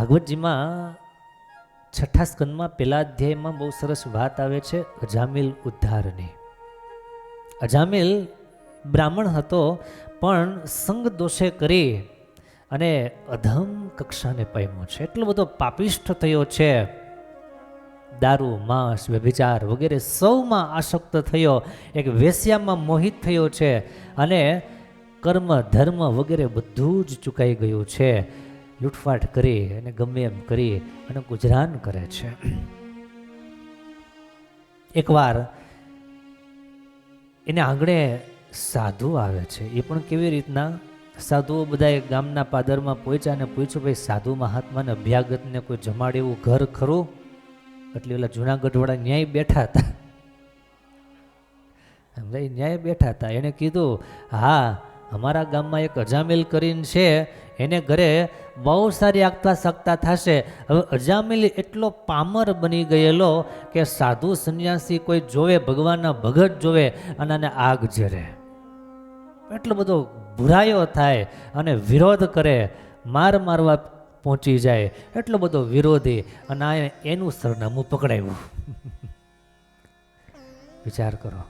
ભાગવતજીમાં છઠ્ઠા સ્કંદમાં પહેલા અધ્યાયમાં બહુ સરસ વાત આવે છે અજામિલ ઉદ્ધારની. અજામિલ બ્રાહ્મણ હતો, પણ સંગ દોષે કરી અને અધમ કક્ષાને પામ્યો છે. એટલો બધો પાપિષ્ઠ થયો છે, દારૂ, માંસ, વ્યભિચાર વગેરે સૌમાં આસક્ત થયો, એક વેશ્યામાં મોહિત થયો છે, અને કર્મ ધર્મ વગેરે બધું જ ચૂકાઈ ગયું છે. લૂંટફાટ કરી અને ગમે એમ કરી અને ગુજરાન કરે છે. એકવાર એને આંગણે સાધુ આવે છે. એ પણ કેવી રીતના? સાધુઓ બધા ગામના પાદરમાં પહોંચ્યા અને પૂછ્યું, ભાઈ સાધુ મહાત્માને અભ્યાગતને કોઈ જમાડે એવું ઘર ખરું? એટલે ઓલા જુનાગઢ વાળા ન્યાય બેઠા હતા. ભાઈ ન્યાય બેઠા હતા. એને કીધું, હા, અમારા ગામમાં એક અજામિલ કરીને છે, એને ઘરે બહુ સારી આગતા સગતા થશે. હવે અજામિલ એટલો પામર બની ગયેલો કે સાધુ સંન્યાસી કોઈ જોવે, ભગવાનના ભગત જોવે અને આને આગ ઝરે. એટલો બધો બુરાયો થાય અને વિરોધ કરે, મારવા પહોંચી જાય, એટલો બધો વિરોધી, અને આ એનું સરનામું પકડાયું. વિચાર કરો,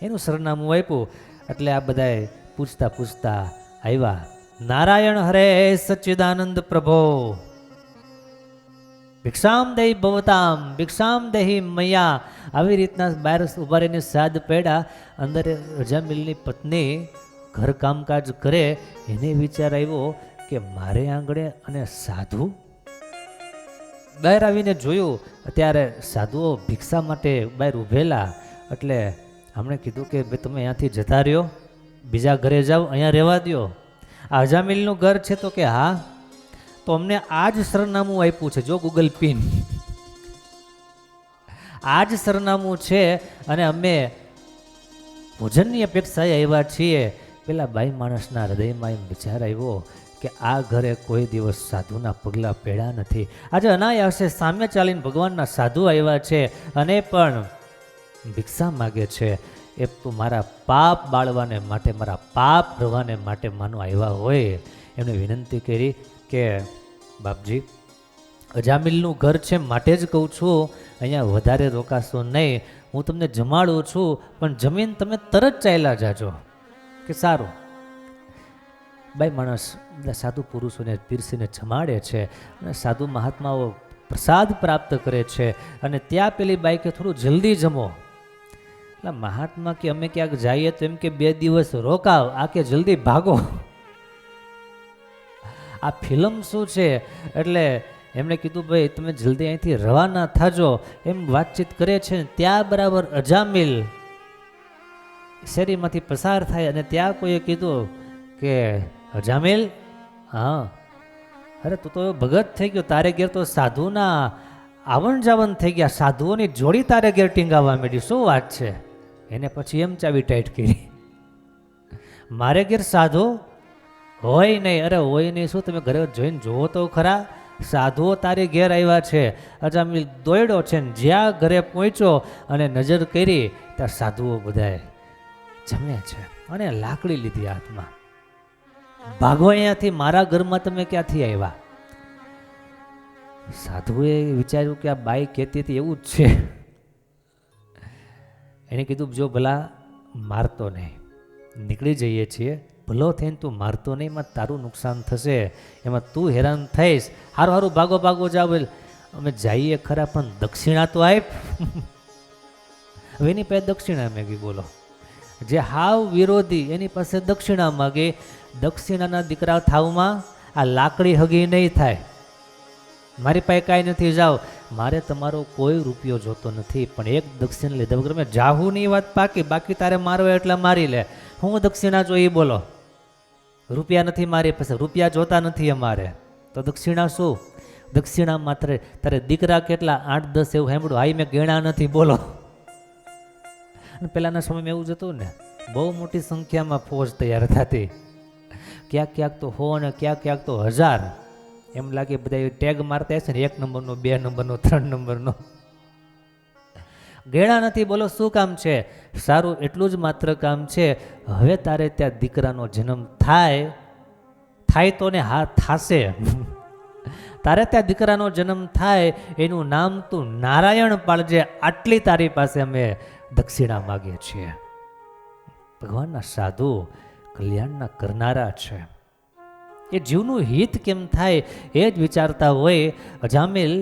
એનું સરનામું આપ્યું. એટલે આ બધાએ પૂછતા પૂછતા આવ્યા, નારાયણ હરે સચ્ચિદાનંદ પ્રભો, ભિક્ષામ દેહી ભવતામ, ભિક્ષામ દેહી મૈયા. આવી રીતના બહાર ઉભા રહીને સાદ પડ્યા. અંદર અજામિલની પત્ની ઘર કામકાજ કરે, એને વિચાર આવ્યો કે મારે આંગણે અને સાધુ. બહાર આવીને જોયું, ત્યારે સાધુઓ ભિક્ષા માટે બહાર ઊભેલા. એટલે હમણે કીધું કે ભાઈ તમે અહીંયાથી જતા રહ્યો, બીજા ઘરે જાઓ, અહીંયા રહેવા દો. આ અજામિલનું ઘર છે? તો કે હા. તો અમને આ જ સરનામું આપ્યું છે, જો ગૂગલ પિન, આ જ સરનામું છે, અને અમે ભોજનની અપેક્ષાએ આવ્યા છીએ. પેલા બાઈ માણસના હૃદયમાં એમ વિચાર આવ્યો કે આ ઘરે કોઈ દિવસ સાધુના પગલાં પડ્યા નથી. આજે અનાયાસે સામે ચાલીને ભગવાનના સાધુ આવ્યા છે અને પણ ભિક્ષા માગે છે. એ તો મારા પાપ બાળવાને માટે, મારા પાપ રવાને માટે માનો આવ્યા હોય. એમણે વિનંતી કરી કે બાપજી, અજામિલનું ઘર છે માટે જ કહું છું, અહીંયા વધારે રોકાશો નહીં, હું તમને જમાડું છું, પણ જમીન તમે તરત ચાલ્યા જાજો. કે સારું. બાઈ માણસ સાધુ પુરુષોને પીરસીને જમાડે છે, અને સાધુ મહાત્માઓ પ્રસાદ પ્રાપ્ત કરે છે. અને ત્યાં પેલી બાઈ કે થોડું જલ્દી જમો. એટલે મહાત્મા કે અમે ક્યાંક જઈએ તો એમ કે 2 દિવસ રોકાવ, આ કે જલ્દી ભાગો. આ ફિલ્મ શું છે? એટલે એમણે કીધું, ભાઈ તમે જલ્દી અહીંથી રવાના થાજો. એમ વાતચીત કરે છે. ત્યાં બરાબર અજામિલ શેરીમાંથી પસાર થાય, અને ત્યાં કોઈએ કીધું કે અજામિલ, હા, અરે તું તો ભગત થઈ ગયો, તારે ઘેર તો સાધુના આવન જાવન થઈ ગયા, સાધુઓની જોડી તારે ઘેર ટીંગાવવા માંડી, શું વાત છે? એને પછી એમ ચાવી ટાઈટ કરી, મારે ઘેર સાધુ હોય નહીં. અરે હોય નહીં શું, તમે ઘરે જોઈને જુઓ તો ખરા, સાધુઓ તારી ઘેર આવ્યા છે. અજામિલ દોડ્યો છે, ને જ્યાં ઘરે પહોંચ્યો અને નજર કરી ત્યાં સાધુઓ બધાએ જમે છે, અને લાકડી લીધી હાથમાં. ભાગો અહીંયાથી, મારા ઘરમાં તમે ક્યાંથી આવ્યા? સાધુએ વિચાર્યું કે આ બાઈ કહેતી હતી એવું જ છે. એને કીધું, જો ભલા મારતો નહીં, નીકળી જઈએ છીએ, ભલો થઈને તું મારતો નહીં, એમાં તારું નુકસાન થશે, એમાં તું હેરાન થઈશ. હારું હારું ભાગો ભાગો જાવ. અમે જઈએ ખરા, પણ દક્ષિણા તો આપ. હવે એની પાસે દક્ષિણા મેગી, બોલો. જે હાવ વિરોધી એની પાસે દક્ષિણા માગે. દક્ષિણાના દીકરા થાવમાં આ લાકડી હગી નહીં થાય. મારી પાસે કાંઈ નથી, જાઓ. મારે તમારો કોઈ રૂપિયો જોતો નથી, પણ એક દક્ષિણા લીધા વગર મેં જાહુની વાત પાકી. બાકી તારે મારવા એટલા મારી લે. હું દક્ષિણા જોઈ, બોલો. રૂપિયા નથી મારી પાસે, રૂપિયા જોતા નથી અમારે, તો દક્ષિણા શું? દક્ષિણા માત્ર તારે દીકરા કેટલા? 8-10 એવું સાંભળ્યું. હાઈ મેં ગણ્યા નથી, બોલો. અને પહેલાંના સમયમાં એવું જ હતું ને, બહુ મોટી સંખ્યામાં ફોજ તૈયાર થતી. ક્યાંક ક્યાંક તો 100 અને ક્યાંક ક્યાંક તો 1000. એમ લાગે બધા ટેગ મારતા હશે ને, 1 નંબરનો, 2 નંબરનો, 3 નંબરનો. ગેણા નથી, બોલો. શું કામ છે? સારું, એટલું જ માત્ર કામ છે. હવે તારે ત્યાં દીકરાનો જન્મ થાય તો ને હા થશે. તારે ત્યાં દીકરાનો જન્મ થાય એનું નામ તું નારાયણ પાડજે, આટલી તારી પાસે અમે દક્ષિણા માગીએ છીએ. ભગવાનના સાધુ કલ્યાણના કરનારા છે. એ જીવનું હિત કેમ થાય એ જ વિચારતા હોય. અજામિલ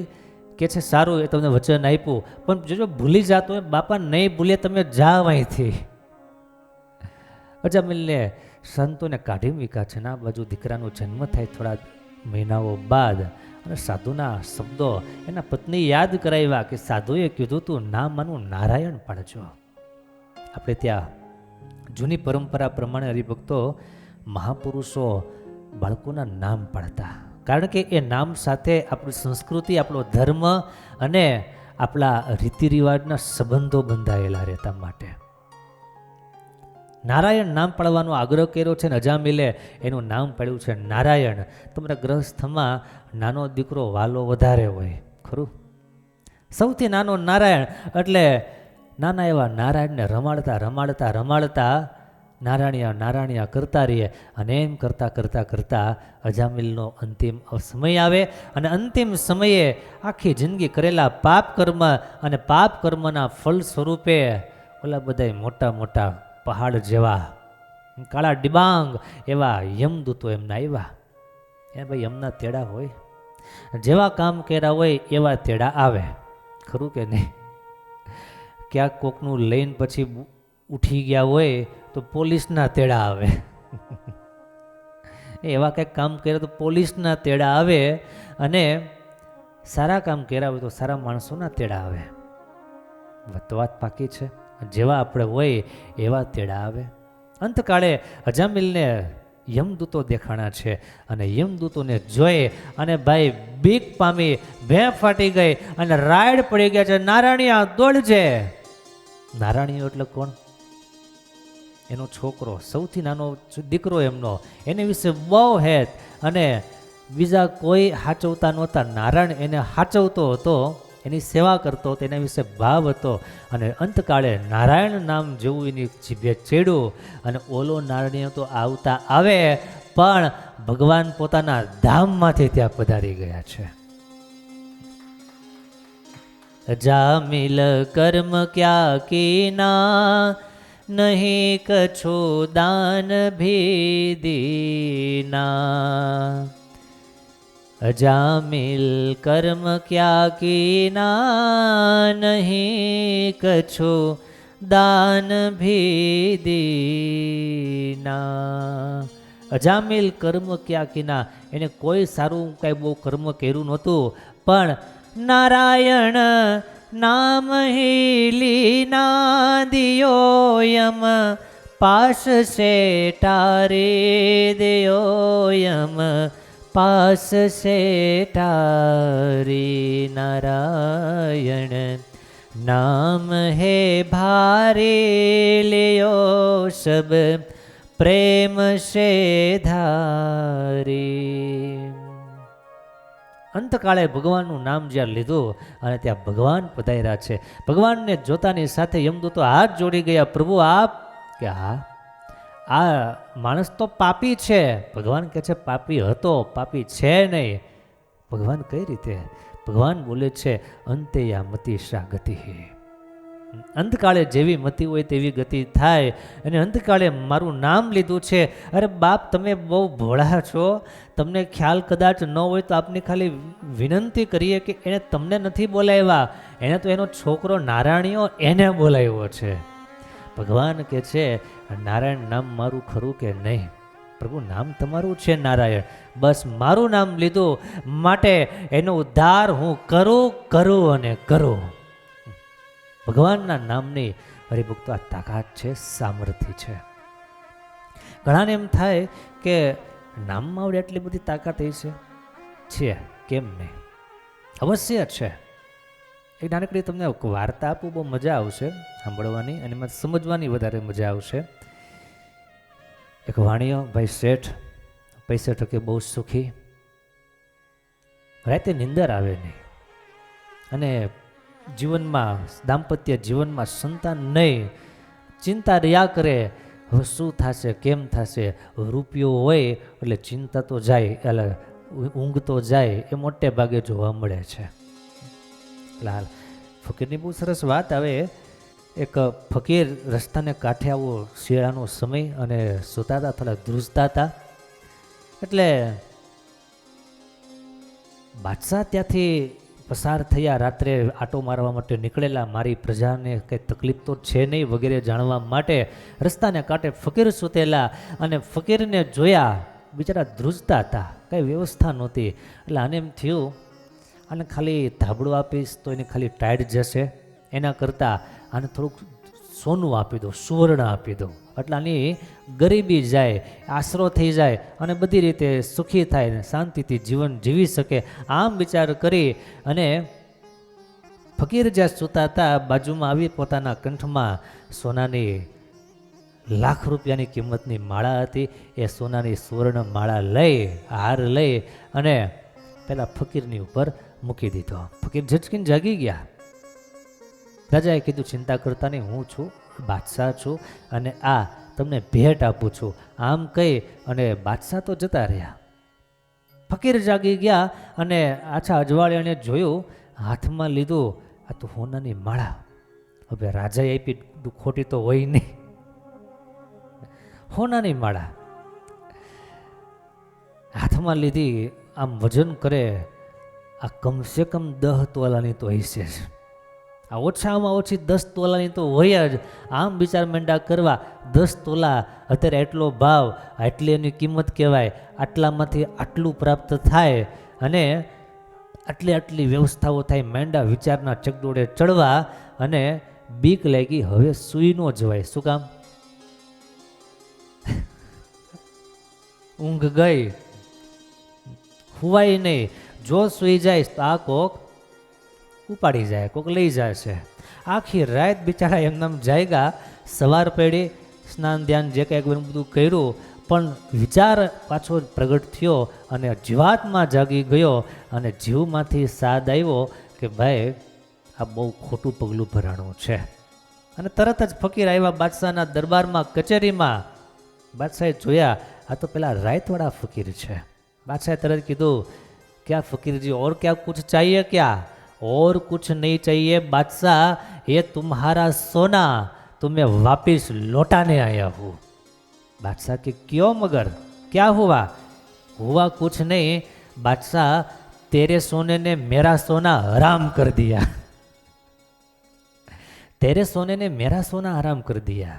કે છે સારું, એ તમને વચન આપ્યું, પણ જો ભૂલી જાતો હોય, બાપા નહીં ભૂલે, તમે જાઓ અહીંથી. અજામિલને સંતોને કાઢી મૂક્યા છે. આ બાજુ દીકરાનો જન્મ થાય થોડા મહિનાઓ બાદ, અને સાધુના શબ્દો એના પત્ની યાદ કરાવ્યા કે સાધુએ કીધું તું નામ માનું નારાયણ પાડજો. આપણે ત્યાં જૂની પરંપરા પ્રમાણે હરિભક્તો મહાપુરુષો બાળકોના નામ પાડતા, કારણ કે એ નામ સાથે આપણી સંસ્કૃતિ, આપણો ધર્મ અને આપણા રીતિ રિવાજના સંબંધો બંધાયેલા રહેતા માટે નારાયણ નામ પાડવાનો આગ્રહ કર્યો છે. ને અજામિલે એનું નામ પાડ્યું છે નારાયણ. તમારા ગ્રહસ્થમાં નાનો દીકરો વાલો વધારે હોય ખરું, સૌથી નાનો નારાયણ. એટલે નાના એવા નારાયણને રમાડતા રમાડતા રમાડતા નારાયણિયા કરતા રહીએ, અને એમ કરતાં કરતાં કરતાં અજામિલનો અંતિમ સમય આવે. અને અંતિમ સમયે આખી જિંદગી કરેલા પાપ કર્મ અને પાપ કર્મના ફળ સ્વરૂપે ઓલા બધા મોટા મોટા પહાડ જેવા કાળા ડિબાંગ એવા યમદૂતો એમના આવ્યા. એ ભાઈ એમના તેડા હોય, જેવા કામ કર્યા હોય એવા તેડા આવે, ખરું કે નહીં? ક્યાંક કોકનું લઈને પછી ઉઠી ગયા હોય તો પોલીસના તેડા આવે. એવા કંઈક કામ કર્યા તો પોલીસના તેડા આવે, અને સારા કામ કર્યા હોય તો સારા માણસોના તેડા આવે. વાત પાકી છે. જેવા આપણે હોય એવા તેડા આવે. અંતકાળે અજામિલને યમદૂતો દેખાણા છે, અને યમદૂતોને જોઈ અને ભાઈ બીક પામી, ભે ફાટી ગઈ અને રાયડ પડી ગયા છે. નારાયણિયા દોડજે. નારાયણીઓ એટલે કોણ? એનો છોકરો, સૌથી નાનો દીકરો એમનો. એને વિશે બહુ હેત, અને બીજા કોઈ હાચવતા નહોતા. નારાયણ એને હાચવતો હતો, એની સેવા કરતો હતો, એના વિશે ભાવ હતો. અને અંતકાળે નારાયણ નામ જેવું એની જીભે ચડ્યું, અને ઓલો નારાયણ તો આવતા આવે, પણ ભગવાન પોતાના ધામમાંથી ત્યાં પધારી ગયા છે. અજામિલ કર્મ ક્યા કીના, નહીં કછુ દાન ભેદીના. અજામિલ કર્મ ક્યા કીના, નહીં કછુ દાન ભેદીના. અજામિલ કર્મ ક્યા કીના, એને કોઈ સારું કાંઈ બહુ કર્મ કર્યું નહોતું, પણ નારાયણ નામ લીના દિયોયમ પાશ સે ટારે દેયોયમ પાસ સે ટારી. નારાયણ નામ હે ભારે લ્યો સબ પ્રેમ સે ધારી. અંતકાળે ભગવાનનું નામ જ્યાં લીધું અને ત્યાં ભગવાન પધાર્યા છે. ભગવાનને જોતાની સાથે યમદૂતો હાથ જોડી ગયા, પ્રભુ આપ. કે હા, આ માણસ તો પાપી છે. ભગવાન કહે છે પાપી હતો, પાપી છે નહીં. ભગવાન કઈ રીતે? ભગવાન બોલે છે અંતે યા મતિ શા ગતિ. અંતકાળે જેવી મતિ હોય તેવી ગતિ થાય. અને અંતકાળે મારું નામ લીધું છે. અરે બાપ, તમે બહુ ભોળા છો, તમને ખ્યાલ કદાચ ન હોય તો આપને ખાલી વિનંતી કરીએ કે એણે તમને નથી બોલાવ્યા, એણે તો એનો છોકરો નારાયણીઓ એને બોલાવ્યો છે. ભગવાન કે છે નારાયણ નામ મારું ખરું કે નહીં? પ્રભુ નામ તમારું છે નારાયણ, બસ મારું નામ લીધું માટે એનો ઉદ્ધાર હું કરું અને કરું. ભગવાનના નામની હરિભક્તો આ તાકાત છે, સામર્થ્ય છે. ઘણાને એમ થાય કે નામમાં આવડે એટલી બધી તાકાત છે, કેમ નહીં? અવશ્ય છે. એક નાનકડી તમને વાર્તા આપું, બહુ મજા આવશે સાંભળવાની, અને એમાં સમજવાની વધારે મજા આવશે. એક વાણિયો ભાઈ શેઠ, પૈસા ટકે બહુ સુખી, રાતે નિંદર આવે નહીં, અને જીવનમાં દાંપત્ય જીવનમાં સંતાન નહીં, ચિંતા રહ્યા કરે હવે શું થશે, કેમ થશે. રૂપિયો હોય એટલે ચિંતા તો જાય, એટલે ઊંઘતો જાય એ મોટે ભાગે જોવા મળે છે. લાલ ફકીરની બહુ સરસ વાત. હવે એક ફકીર રસ્તાને કાંઠે આવો શિયાળાનો સમય અને સૂતા હતા, થોડા ધ્રુજતા હતા. એટલે બાદશાહ ત્યાંથી પસાર થયા, રાત્રે આટો મારવા માટે નીકળેલા, મારી પ્રજાને કંઈ તકલીફ તો છે નહીં વગેરે જાણવા માટે રસ્તાને કાંઠે ફકીર સૂતેલા, અને ફકીરને જોયા બિચારા ધ્રુજતા હતા, કંઈ વ્યવસ્થા નહોતી. એટલે આને એમ થયું આને ખાલી ધાબળું આપીશ તો એને ખાલી ટાઈટ જશે, એના કરતાં આને થોડુંક સોનું આપી દો, સુવર્ણ આપી દો, એટલે આની ગરીબી જાય, આશરો થઈ જાય અને બધી રીતે સુખી થાય ને શાંતિથી જીવન જીવી શકે. આમ વિચાર કરી અને ફકીર જ્યાં સૂતા હતા બાજુમાં આવી પોતાના કંઠમાં સોનાની લાખ રૂપિયાની કિંમતની માળા હતી, એ સોનાની સુવર્ણ માળા લઈ, હાર લઈ અને પેલા ફકીરની ઉપર મૂકી દીધો. ફકીર ઝચકીને જાગી ગયા. રાજાએ કીધું ચિંતા કરતા નહીં, હું છું, બાદશાહ છું અને આ તમને ભેટ આપું છું. આમ કહી અને બાદશાહ તો જતા રહ્યા. ફકીર જાગી ગયા અને આછા અજવાળિયાને જોયું, હાથમાં લીધું, આ તો સોનાની માળા. હવે રાજાએ આપી, ખોટી તો હોય નહીં, સોનાની માળા હાથમાં લીધી. આમ વજન કરે, આ કમસે કમ 10 તોલાની તો હશે જ, આ ઓછામાં ઓછી 10 તોલાની તો હોય જ. આમ વિચાર માંડા કરવા, 10 તોલા અત્યારે એટલો ભાવ, આટલી એની કિંમત કહેવાય, આટલામાંથી આટલું પ્રાપ્ત થાય અને આટલી વ્યવસ્થાઓ થાય. માંડા વિચારના ચકડોળે ચડવા અને બીક લાગી, હવે સૂઈ ન જવાય. શું કામ? ઊંઘ ગઈ, હુવાય નહીં. જો સૂઈ જાય તો આ કોક ઉપાડી જાય, કોક લઈ જાય છે. આખી રાત બિચારા એમનામ જાયગા. સવાર પડી, સ્નાન ધ્યાન જે કંઈક બધું કર્યું, પણ વિચાર પાછો પ્રગટ થયો અને જીવાતમાં જાગી ગયો અને જીવમાંથી સાદ આવ્યો કે ભાઈ આ બહુ ખોટું પગલું ભરાણું છે. અને તરત જ ફકીર આવ્યા બાદશાહના દરબારમાં, કચેરીમાં. બાદશાહે જોયા, આ તો પેલા રાયતવાળા ફકીર છે. बादशाह तरह कीधु क्या फकीर जी और क्या कुछ चाहिए क्या? और कुछ नहीं चाहिए बादशाह, ये तुम्हारा सोना तुम्हें वापिस लौटाने आया हूँ। बादशाह के क्यों मगर क्या हुआ? हुआ कुछ नहीं बादशाह, तेरे सोने ने मेरा सोना हराम कर दिया। तेरे सोने ने मेरा सोना हराम कर दिया।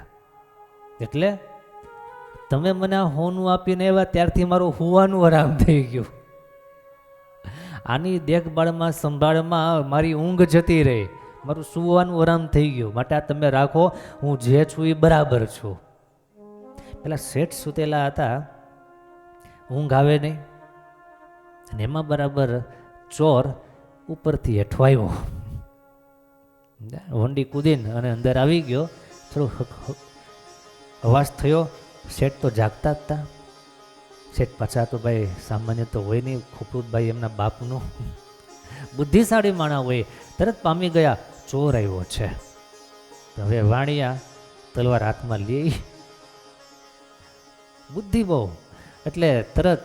એટલે તમે મને હોનું આપીને આવ્યા ત્યારથી મારું હુવાનું હરામ થઈ ગયું. આની દેખભાળમાં સંભાળમાં મારી ઊંઘ જતી રહી, મારું સુવાનું હરામ થઈ ગયું. માટે આ તમે રાખો, હું જે છું એ બરાબર છું. પેલા શેઠ સૂતેલા હતા, ઊંઘ આવે નહીં, અને એમાં બરાબર ચોર ઉપરથી હેઠો આવ્યો, વંડી કૂદીને અને અંદર આવી ગયો. થોડો અવાજ થયો. શેઠ તો જાગતા જ હતા. શેઠ પાછા તો ભાઈ સામાન્ય તો હોય નહીં, ખુપરુતભાઈ એમના બાપનું બુદ્ધિશાળી માણા હોય, તરત પામી ગયા ચોર આવ્યો છે. હવે વાણિયા તલવાર હાથમાં લઈ, બુદ્ધિ બહુ, એટલે તરત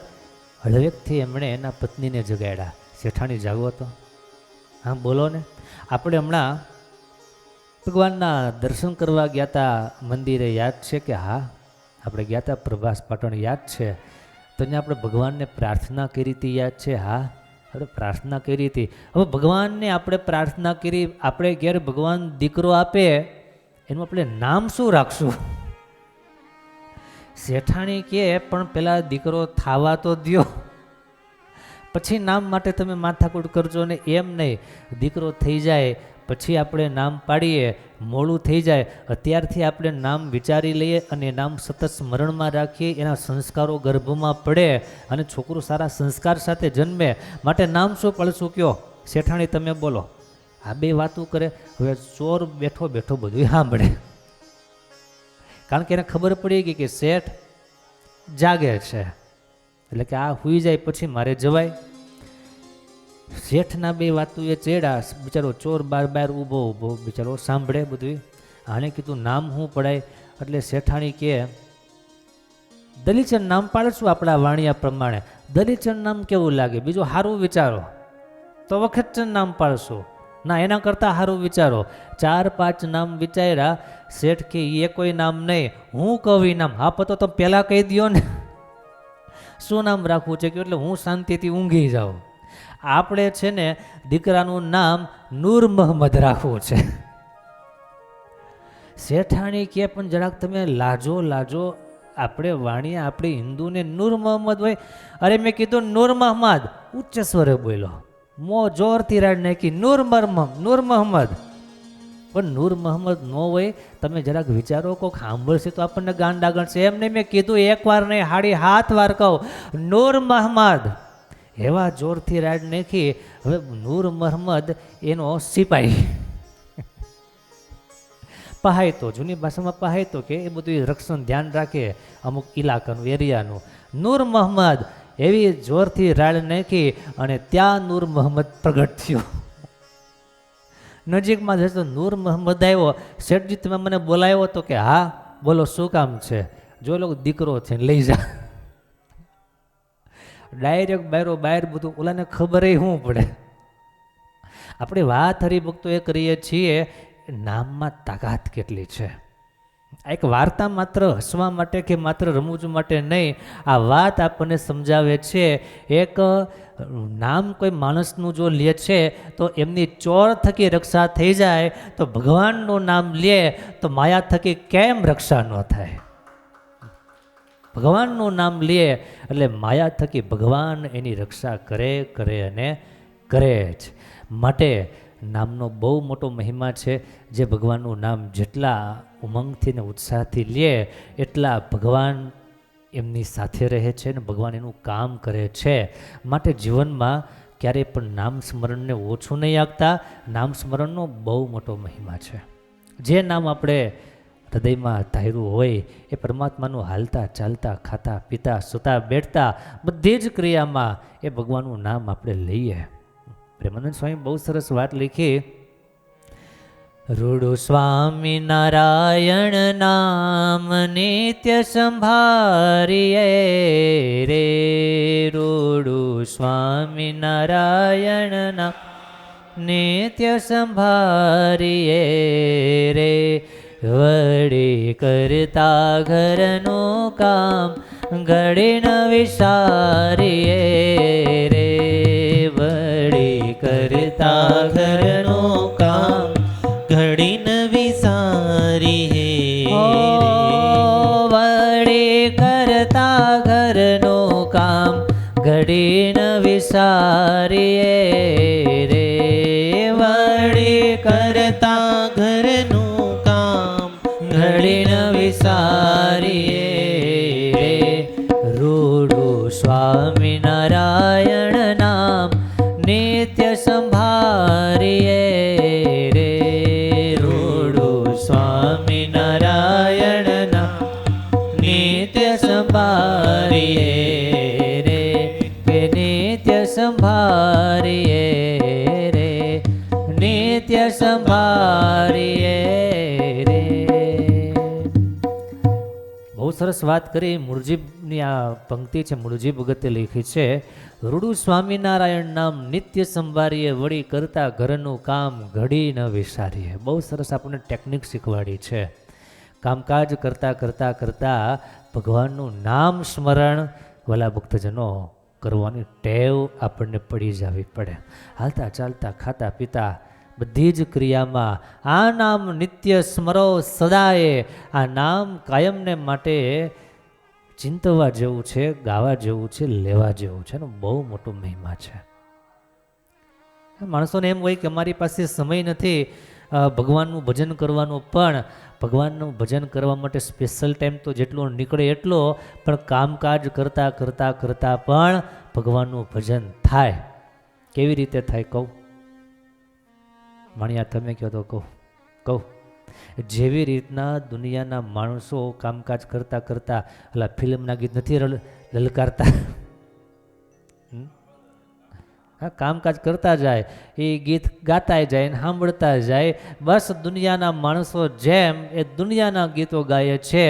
હળવેકથી એમણે એના પત્નીને જગાડ્યા. શેઠાણી જાગો તો, હા બોલો ને. આપણે હમણાં ભગવાનના દર્શન કરવા ગયા હતા મંદિરે, યાદ છે કે? હા, આપણે ગયા હતા પ્રભાસ પાટણ, યાદ છે? તો અહીંયા આપણે ભગવાનને પ્રાર્થના કરી હતી, યાદ છે? હા, આપણે પ્રાર્થના કરી હતી. હવે ભગવાનને આપણે પ્રાર્થના કરી, આપણે ઘેર ભગવાન દીકરો આપે, એનું આપણે નામ શું રાખશું? શેઠાણી કે પણ પેલા દીકરો થાવા તો દ્યો, પછી નામ માટે તમે માથાકૂટ કરજો ને. એમ નહીં, દીકરો થઈ જાય પછી આપણે નામ પાડીએ, મોડું થઈ જાય અત્યારથી આપણે નામ વિચારી લઈએ અને નામ સતત સ્મરણમાં રાખીએ, એના સંસ્કારો ગર્ભમાં પડે અને છોકરું સારા સંસ્કાર સાથે જન્મે. માટે નામ શું પડશું કયો? શેઠાણી તમે બોલો. આ બે વાતું કરે. હવે ચોર બેઠો બેઠો બધું સાંભળે, કારણ કે એને ખબર પડી ગઈ કે શેઠ જાગે છે, એટલે કે આ હુઈ જાય પછી મારે જવાય. શેઠના બે વાતું એ ચેડા, બિચારો ચોર બાર ઊભો ઊભો બિચારો સાંભળે બધું. આને કીધું નામ શું પડાય? એટલે શેઠાણી કે દલીચંદ નામ પાડશું આપણા વાણિયા પ્રમાણે. દલીચંદ નામ કેવું લાગે? બીજું સારું વિચારો તો વખતચંદ નામ પાડશું. ના, એના કરતાં સારું વિચારો. 4-5 નામ વિચાર્યા. શેઠ કે એ કોઈ નામ નહીં, હું કહું એ નામ. હા, પતો તો પહેલાં કહી દો ને શું નામ રાખવું છે કે એટલે હું શાંતિથી ઊંઘી જાઉં. આપણે છે ને દીકરાનું નામ નૂર મોહમ્મદ રાખવું છે. શેઠાણી કે પણ જરાક તમે લાજો લાજો. આપણે વાણીએ આપણે હિન્દુને નૂર મોહમ્મદ હોય. અરે મેં કીધું નૂર મોહમ્મદ, ઉચ્ચ સ્વરે બોલો, મો જોરથી રાડ નાખી નૂર મોહમ્મદ. પણ નૂર મોહમ્મદ ન હોય. તમે જરાક વિચારો, કોક સાંભળશે તો આપણને ગાંડા ગણશે. એમને મેં કીધું એકવાર નહીં, 7 વાર કહું નૂર મોહમ્મદ. એવા જોરથી રાડ નાખી. હવે નૂર મોહમ્મદ એનો સિપાહી પહાયતો, જૂની ભાષામાં પહાયતો કે એ બધું રક્ષણ ધ્યાન રાખે અમુક ઇલાકાનું, એરિયાનું. નૂર મોહમ્મદ એવી જોરથી રાડ નાખી અને ત્યાં નૂર મોહમ્મદ પ્રગટ થયો. નજીકમાં જતો નૂર મોહમ્મદ આવ્યો. શેઠજી તમે મને બોલાવ્યો તો કે હા બોલો શું કામ છે? જો લોકો દીકરો છે લઈ જા. ડાયરેક્ટ બહાર બધું ઓલાને ખબર શું પડે. આપણે વાત હરિભક્તો એ કરીએ છીએ, નામમાં તાકાત કેટલી છે. એક વાર્તા માત્ર હસવા માટે કે માત્ર રમૂજ માટે નહીં, આ વાત આપણને સમજાવે છે. એક નામ કોઈ માણસનું જો લે છે તો એમની ચોર થકી રક્ષા થઈ જાય, તો ભગવાનનું નામ લે તો માયા થકી કેમ રક્ષા ન થાય? ભગવાનનું નામ લે એટલે માયા થકી ભગવાન એની રક્ષા કરે અને કરે જ. માટે નામનો બહુ મોટો મહિમા છે. જે ભગવાનનું નામ જેટલા ઉમંગથી ને ઉત્સાહથી લે એટલા ભગવાન એમની સાથે રહે છે ને ભગવાન એનું કામ કરે છે. માટે જીવનમાં ક્યારેય પણ નામ સ્મરણને ઓછું નહીં આપતા. નામ સ્મરણનો બહુ મોટો મહિમા છે. જે નામ આપણે હૃદયમાં ધાર્યું હોય એ પરમાત્માનું હાલતા ચાલતા ખાતા પીતા સૂતા બેઠતા બધી જ ક્રિયામાં એ ભગવાનનું નામ આપણે લઈએ. પ્રેમાનંદ સ્વામી બહુ સરસ વાત લખી. રૂડુ સ્વામી નારાયણ નામ નિત્ય સંભારીએ રે. રૂડુ સ્વામી નારાયણ નામ નિત્ય સંભારીએ રે. વડી કરતા ઘરનું કામ ઘડી ન વિસારીએ રે. વડી કરતા ઘરનું કામ ઘડી ન વિસારીએ વડી કરતા ઘરનું કામ ઘડી ન વિસારીએ રે. વડી કરતા ઘરનું કામ ઘડી ન વિસારીએ રે. રૂડુ સ્વામી નારાયણ નામ નિત્ય સંભારીએ રે. રૂડુ સ્વામી નારાયણ નામ નિત્ય સંભારીએ રે. કે નિત્ય સંભારીએ રે. નિત્ય સંભારીએ રે. બહુ સરસ વાત કરી. મૂળજીની આ પંક્તિ છે, મૂળજી ભગતે લખી છે. રૂડુ સ્વામિનારાયણ નામ નિત્ય સંભારીએ વળી કરતા ઘરનું કામ ઘડી ન વિસારીએ. બહુ સરસ આપણને ટેકનિક શીખવાડી છે. કામકાજ કરતાં કરતાં કરતાં ભગવાનનું નામ સ્મરણ વાલા ભક્તજનો કરવાની ટેવ આપણને પડી જવી પડે. હાલતા ચાલતા ખાતા પીતા બધી જ ક્રિયામાં આ નામ નિત્ય સ્મરો સદાએ. આ નામ કાયમને માટે ચિંતવા જેવું છે, ગાવા જેવું છે, લેવા જેવું છે ને બહુ મોટો મહિમા છે. માણસોને એમ હોય કે અમારી પાસે સમય નથી ભગવાનનું ભજન કરવાનું, પણ ભગવાનનું ભજન કરવા માટે સ્પેશિયલ ટાઈમ તો જેટલો નીકળે એટલો, પણ કામકાજ કરતાં કરતાં કરતાં પણ ભગવાનનું ભજન થાય. કેવી રીતે થાય કહું? માણિયા તમે કહો તો કહું. જેવી રીતના દુનિયાના માણસો કામકાજ કરતાં કરતાં ઓલા ફિલ્મના ગીત નથી લલકારતા, હા, કામકાજ કરતા જાય, એ ગીત ગાતા જાય ને સાંભળતા જાય. બસ દુનિયાના માણસો જેમ એ દુનિયાના ગીતો ગાય છે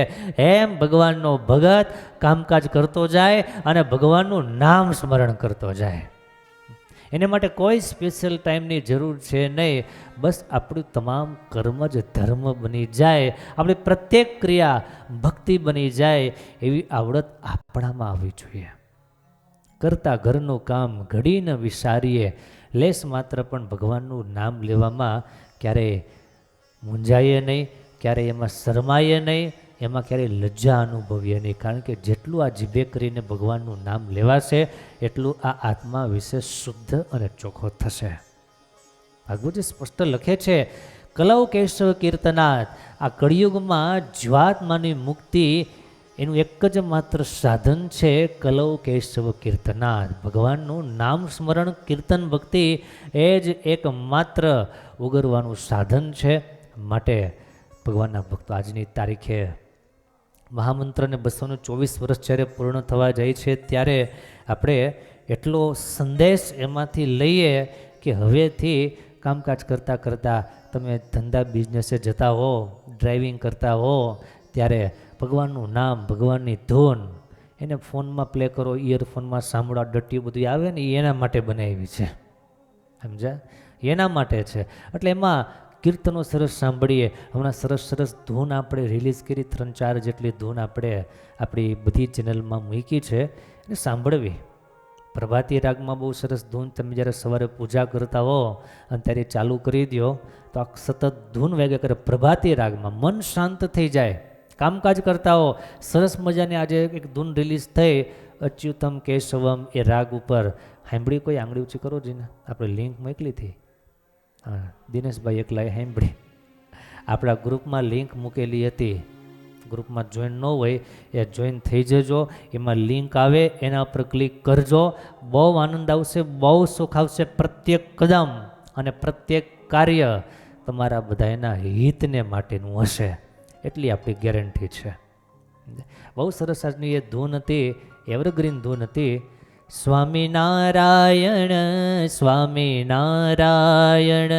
એમ ભગવાનનો ભગત કામકાજ કરતો જાય અને ભગવાનનું નામ સ્મરણ કરતો જાય. એને માટે કોઈ સ્પેશિયલ ટાઈમની જરૂર છે નહીં. બસ આપણું તમામ કર્મ જ ધર્મ બની જાય, આપણી પ્રત્યેક ક્રિયા ભક્તિ બની જાય એવી આવડત આપણામાં આવવી જોઈએ. કરતા ઘરનું કામ ઘડીને વિચારીએ, લેસ માત્ર પણ ભગવાનનું નામ લેવામાં ક્યારેય મૂંઝાઈએ નહીં, ક્યારેય એમાં શરમાઈએ નહીં, એમાં ક્યારેય લજ્જા અનુભવીએ નહીં. કારણ કે જેટલું આ જીભે કરીને ભગવાનનું નામ લેવાશે એટલું આ આત્મા વિશે શુદ્ધ અને ચોખ્ખો થશે. ભાગવતજી સ્પષ્ટ લખે છે, કલૌ કેશવ કીર્તનાથ. આ કળિયુગમાં જીવાત્માની મુક્તિ એનું એક જ માત્ર સાધન છે, કલૌ કેશવ કીર્તનાથ. ભગવાનનું નામ સ્મરણ કીર્તન ભક્તિ એ જ એક માત્ર ઉગરવાનું સાધન છે. માટે ભગવાનના ભક્તો આજની તારીખે મહામંત્રને 224 વર્ષ જ્યારે પૂર્ણ થવા જાય છે ત્યારે આપણે એટલો સંદેશ એમાંથી લઈએ કે હવેથી કામકાજ કરતાં કરતાં તમે ધંધા બિઝનેસે જતા હો, ડ્રાઇવિંગ કરતા હો, ત્યારે ભગવાનનું નામ, ભગવાનની ધૂન એને ફોનમાં પ્લે કરો, ઇયરફોનમાં સાંભળો. ડટ્યું બધું આવે ને એ એના માટે બનાવી છે, સમજ્યા? એના માટે છે. એટલે એમાં કીર્તનો સરસ સાંભળીએ. હમણાં સરસ સરસ ધૂન આપણે રિલીઝ કરી, 3-4 જેટલી ધૂન આપણે આપણી બધી ચેનલમાં મૂકી છે, એને સાંભળવી. પ્રભાતી રાગમાં બહુ સરસ ધૂન, તમે જ્યારે સવારે પૂજા કરતા હો અને ત્યારે ચાલુ કરી દો તો આ સતત ધૂન વાગ્યા કરે. પ્રભાતી રાગમાં મન શાંત થઈ જાય. કામકાજ કરતા હો, સરસ મજાની આજે એક ધૂન રિલીઝ થઈ, અચ્યુતમ કેશવમ, એ રાગ ઉપર સાંભળી. કોઈ આંગળી ઊંચી કરો જીને, આપણે લિંક મોકલી હતી. હા, દિનેશભાઈ એકલાએ સાંભળી. આપણા ગ્રુપમાં લિંક મૂકેલી હતી, ગ્રુપમાં જોઈન ન હોય એ જોઈન થઈ જજો. એમાં લિંક આવે, એના પર ક્લિક કરજો. બહુ આનંદ આવશે, બહુ સુખ આવશે. પ્રત્યેક કદમ અને પ્રત્યેક કાર્ય તમારા બધાના હિતને માટેનું હશે, એટલી આપણી ગેરંટી છે. બહુ સરસ આજની એ ધૂન હતી, એવરગ્રીન ધૂન હતી. સ્વામિનારાયણ સ્વામિનારાયણ